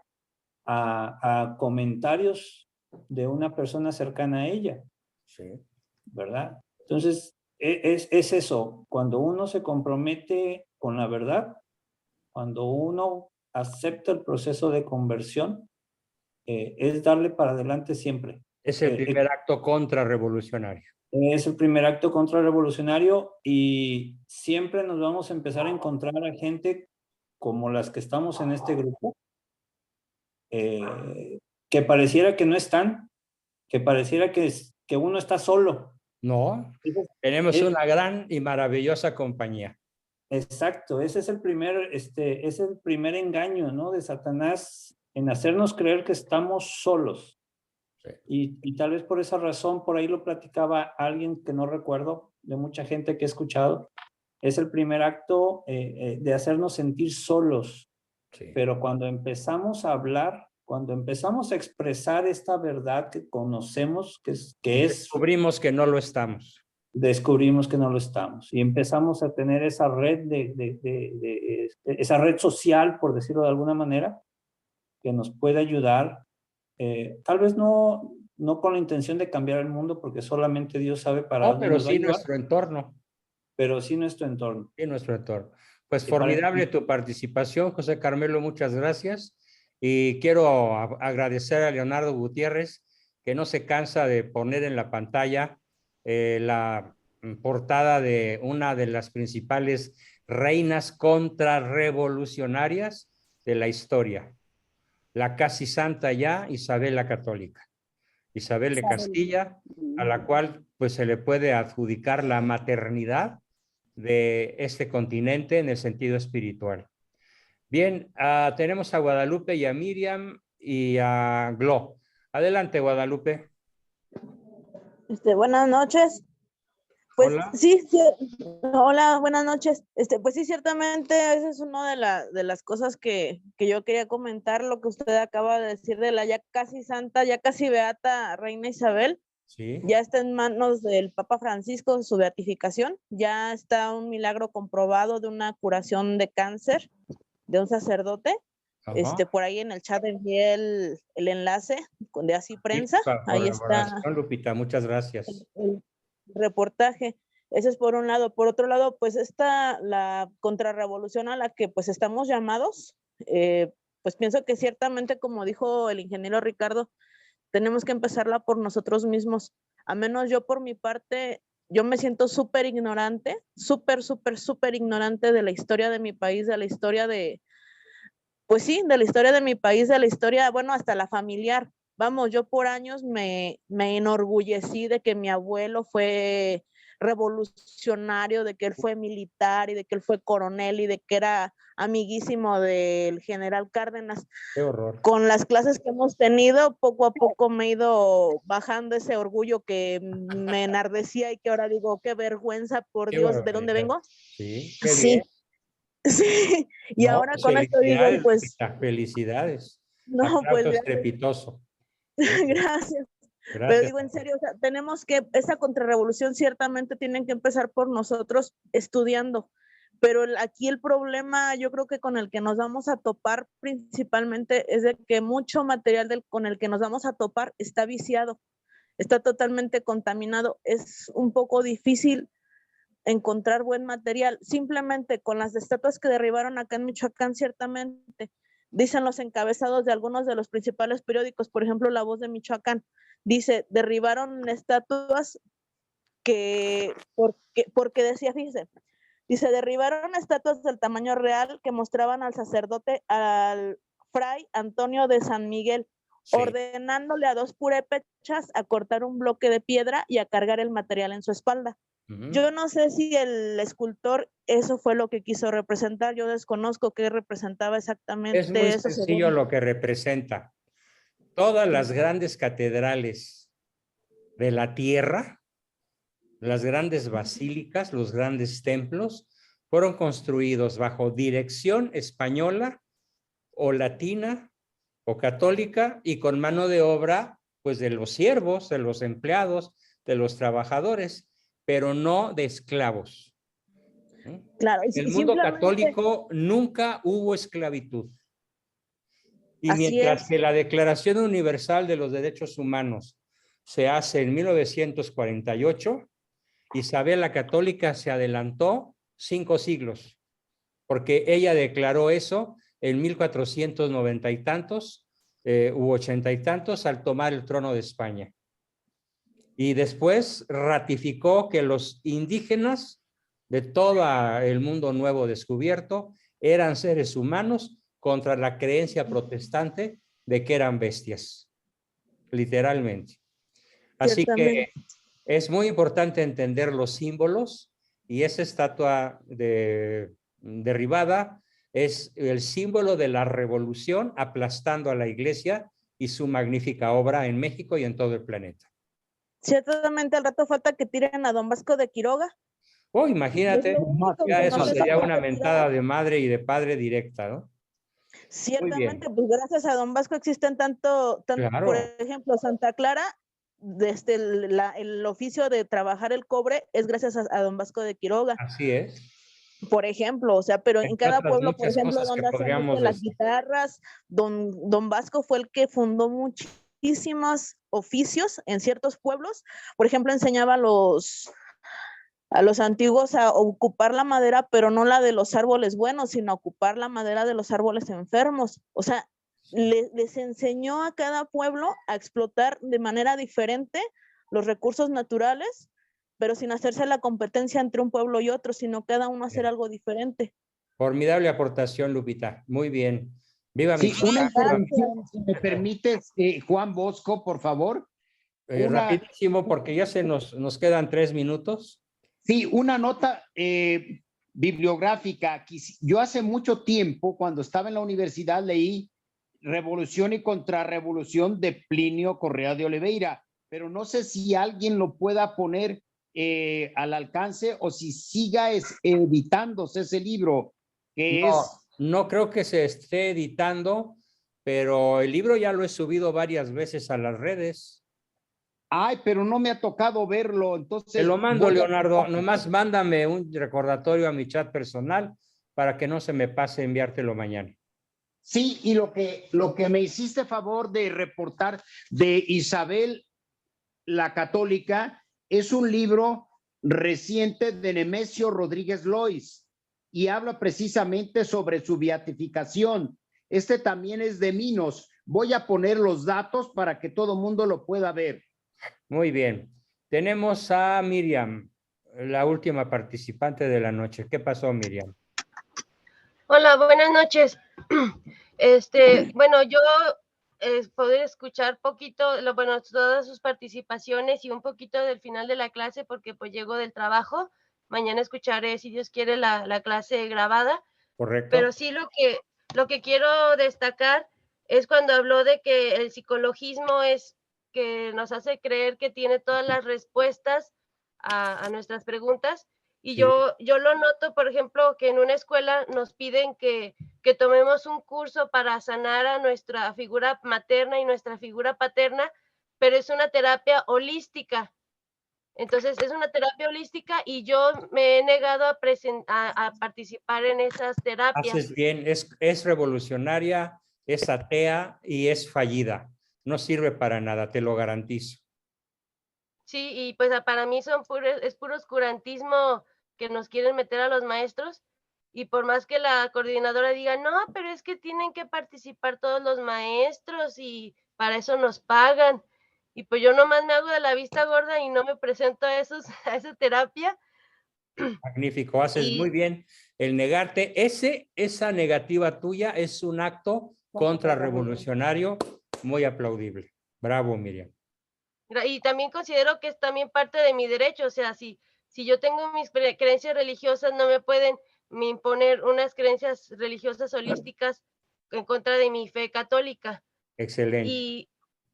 a comentarios de una persona cercana a ella. Sí. ¿Verdad? Entonces, es eso, cuando uno se compromete con la verdad, cuando uno acepta el proceso de conversión, es darle para adelante siempre. Es el primer acto contrarrevolucionario. Es el primer acto contrarrevolucionario y siempre nos vamos a empezar a encontrar a gente como las que estamos en este grupo, que pareciera que no están, que pareciera que uno está solo. No, tenemos una gran y maravillosa compañía. Exacto, ese es el primer engaño, ¿no? De Satanás en hacernos creer que estamos solos. Sí. Y tal vez por esa razón, por ahí lo platicaba alguien que no recuerdo, de mucha gente que he escuchado, es el primer acto de hacernos sentir solos. Sí. Pero cuando empezamos a hablar, cuando empezamos a expresar esta verdad que conocemos, descubrimos que no lo estamos. Descubrimos que no lo estamos y empezamos a tener esa red esa red social, por decirlo de alguna manera, que nos puede ayudar, tal vez no con la intención de cambiar el mundo, porque solamente Dios sabe para dónde pero nos va sí a ayudar, nuestro entorno. Pero sí nuestro entorno. Sí, nuestro entorno. Pues formidable tu participación, José Carmelo, muchas gracias. Y quiero agradecer a Leonardo Gutiérrez, que no se cansa de poner en la pantalla la portada de una de las principales reinas contrarrevolucionarias de la historia, la casi santa ya Isabel la Católica, Isabel de Castilla, a la cual pues se le puede adjudicar la maternidad de este continente en el sentido espiritual. Bien, tenemos a Guadalupe y a Miriam y a Glo. Adelante, Guadalupe. Buenas noches. Pues Hola. sí, sí, hola, buenas noches. Pues sí, ciertamente esa es una de las cosas que yo quería comentar, lo que usted acaba de decir de la ya casi santa, ya casi beata Reina Isabel. Sí. Ya está en manos del Papa Francisco su beatificación, ya está un milagro comprobado de una curación de cáncer de un sacerdote. Ajá. Por ahí en el chat envié el enlace de Así Sí, Prensa, por ahí la está información, Lupita, muchas gracias. el reportaje. Ese es por un lado. Por otro lado, pues la contrarrevolución a la que pues estamos llamados, pues pienso que ciertamente, como dijo el ingeniero Ricardo, tenemos que empezarla por nosotros mismos. A menos yo por mi parte, yo me siento súper ignorante, súper ignorante de la historia de mi país, de la historia pues sí, de la historia de mi país, de la historia, bueno, hasta la familiar. Vamos, yo por años me enorgullecí de que mi abuelo fue revolucionario, de que él fue militar y de que él fue coronel y de que era amiguísimo del general Cárdenas. Qué horror. Con las clases que hemos tenido, poco a poco me he ido bajando ese orgullo que me enardecía y que ahora digo, qué vergüenza, por Qué Dios, ¿de dónde barbaridad. vengo? Sí, qué Sí, bien. sí. Y No, ahora pues con esto digo, felicidades, pues, Lupita, felicidades. no, pues Aplauso estrepitoso. gracias. Pero Gracias. digo en serio, o sea, tenemos que, esa contrarrevolución ciertamente tienen que empezar por nosotros estudiando. Pero aquí el problema, yo creo que con el que nos vamos a topar principalmente es de que mucho material con el que nos vamos a topar está viciado, está totalmente contaminado. Es un poco difícil encontrar buen material. Simplemente con las estatuas que derribaron acá en Michoacán, ciertamente, dicen los encabezados de algunos de los principales periódicos, por ejemplo, La Voz de Michoacán, dice, derribaron estatuas porque decía, fíjese, dice, derribaron estatuas del tamaño real que mostraban al sacerdote, al fray Antonio de San Miguel, sí, ordenándole a 2 purépechas a cortar un bloque de piedra y a cargar el material en su espalda. Yo no sé si el escultor eso fue lo que quiso representar, yo desconozco qué representaba exactamente. Es muy eso sencillo lo que representa. Todas las grandes catedrales de la tierra, las grandes basílicas, los grandes templos, fueron construidos bajo dirección española o latina o católica y con mano de obra pues de los siervos, de los empleados, de los trabajadores, pero no de esclavos. Claro, en el mundo católico nunca hubo esclavitud. Y mientras que la Declaración Universal de los Derechos Humanos se hace en 1948, Isabel la Católica se adelantó 5 siglos, porque ella declaró eso en 1490 y tantos, u 80 y tantos, al tomar el trono de España. Y después ratificó que los indígenas de todo el mundo nuevo descubierto eran seres humanos contra la creencia protestante de que eran bestias, literalmente. Así que es muy importante entender los símbolos y esa estatua derribada es el símbolo de la revolución aplastando a la iglesia y su magnífica obra en México y en todo el planeta. Ciertamente al rato falta que tiren a don Vasco de Quiroga. Oh, imagínate, ya eso sería una mentada de madre y de padre directa, ¿no? Ciertamente, pues gracias a don Vasco existen tanto claro. Por ejemplo, Santa Clara, desde el oficio de trabajar el cobre es gracias a don Vasco de Quiroga. Así es. Por ejemplo, o sea, pero en cada pueblo, por ejemplo, donde hacen las guitarras, don Vasco fue el que fundó muchísimos oficios en ciertos pueblos. Por ejemplo, enseñaba a los antiguos a ocupar la madera, pero no la de los árboles buenos, sino a ocupar la madera de los árboles enfermos. O sea, les enseñó a cada pueblo a explotar de manera diferente los recursos naturales, pero sin hacerse la competencia entre un pueblo y otro, sino cada uno hacer algo diferente. Formidable aportación, Lupita. Muy bien. Viva sí, Michoacán. una intervención, si me permites, Juan Bosco, por favor. Rapidísimo, porque ya nos quedan 3 minutos. Sí, una nota bibliográfica. Yo hace mucho tiempo, cuando estaba en la universidad, leí Revolución y Contrarrevolución de Plinio Correa de Oliveira, pero no sé si alguien lo pueda poner al alcance o si siga editándose ese libro, que No, es... no creo que se esté editando, pero el libro ya lo he subido varias veces a las redes. Ay, pero no me ha tocado verlo, entonces... Te lo mando, voy a- Leonardo. Nomás mándame un recordatorio a mi chat personal para que no se me pase enviártelo mañana. Sí, y lo que me hiciste favor de reportar de Isabel la Católica es un libro reciente de Nemesio Rodríguez Lois y habla precisamente sobre su beatificación. Este también es de Minos. Voy a poner los datos para que todo mundo lo pueda ver. Muy bien. Tenemos a Miriam, la última participante de la noche. ¿Qué pasó, Miriam? Hola, buenas noches. Bueno, yo poder escuchar poquito, bueno, todas sus participaciones y un poquito del final de la clase porque pues llego del trabajo. Mañana escucharé, si Dios quiere, la clase grabada. Correcto. Pero sí lo que quiero destacar es cuando habló de que el psicologismo es que nos hace creer que tiene todas las respuestas a nuestras preguntas. Y Sí. yo lo noto, por ejemplo, que en una escuela nos piden que tomemos un curso para sanar a nuestra figura materna y nuestra figura paterna, pero es una terapia holística. Entonces, es una terapia holística y yo me he negado a participar en esas terapias. Haces bien, es revolucionaria, es atea y es fallida. No sirve para nada, te lo garantizo. Sí, y pues para mí es puro oscurantismo que nos quieren meter a los maestros. Y por más que la coordinadora diga, no, pero es que tienen que participar todos los maestros y para eso nos pagan. Y pues yo nomás me hago de la vista gorda y no me presento a esa terapia. Magnífico, haces muy bien el negarte. Esa negativa tuya es un acto contrarrevolucionario muy aplaudible. Bravo, Miriam. Y también considero que es también parte de mi derecho, o sea, si yo tengo mis creencias religiosas, no me pueden imponer unas creencias religiosas holísticas en contra de mi fe católica. Excelente.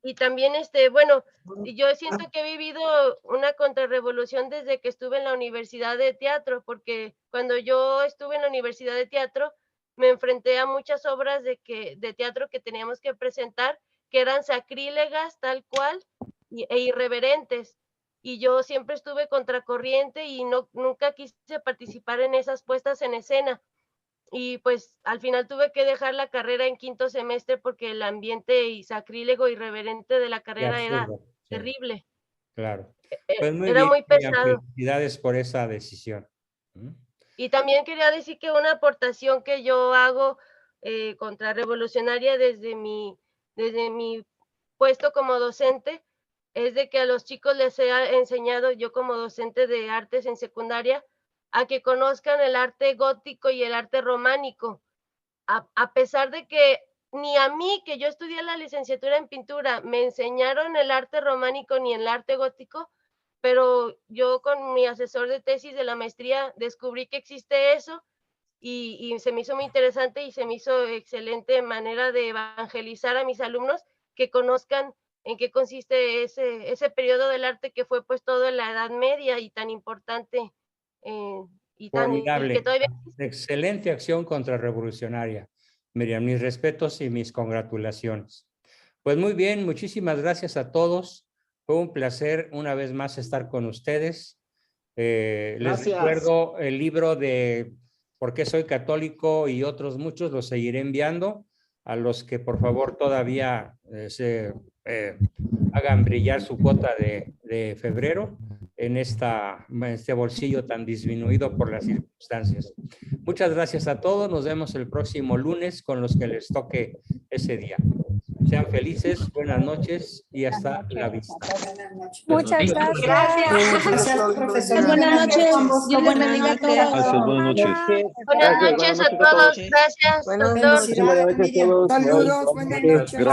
Y también, bueno, yo siento que he vivido una contrarrevolución desde que estuve en la Universidad de Teatro, porque cuando yo estuve en la Universidad de Teatro, me enfrenté a muchas obras de teatro que teníamos que presentar, que eran sacrílegas tal cual e irreverentes. Y yo siempre estuve contracorriente y nunca quise participar en esas puestas en escena. Y pues al final tuve que dejar la carrera en quinto semestre porque el ambiente sacrílego irreverente de la carrera era absurdo, sí, terrible. claro. Pues muy Era bien, muy Miriam, pesado. felicidades por esa decisión. Y también quería decir que una aportación que yo hago contrarrevolucionaria desde mi puesto como docente es de que a los chicos les he enseñado, yo como docente de artes en secundaria, a que conozcan el arte gótico y el arte románico. A pesar de que ni a mí, que yo estudié la licenciatura en pintura, me enseñaron el arte románico ni el arte gótico, pero yo con mi asesor de tesis de la maestría descubrí que existe eso y se me hizo muy interesante y se me hizo excelente manera de evangelizar a mis alumnos que conozcan en qué consiste ese periodo del arte que fue pues todo en la Edad Media y tan importante y que Formidable. todavía Excelente acción contrarrevolucionaria. Miriam, mis respetos y mis congratulaciones. Pues muy bien, muchísimas gracias a todos. Fue un placer una vez más estar con ustedes. Les Gracias. recuerdo el libro de ¿Por qué soy católico? Y otros muchos, los seguiré enviando a los que por favor todavía hagan brillar su cuota de febrero en este bolsillo tan disminuido por las circunstancias. Muchas gracias a todos. Nos vemos el próximo lunes con los que les toque ese día. Sean felices, buenas noches y hasta la vista. Muchas gracias. Gracias, profesor. Buenas noches. Dios les bendiga a todos. Gracias, buenas noches. Buenas noches a todos. Gracias, doctor. Felicidades. Saludos, buenas noches. Gracias.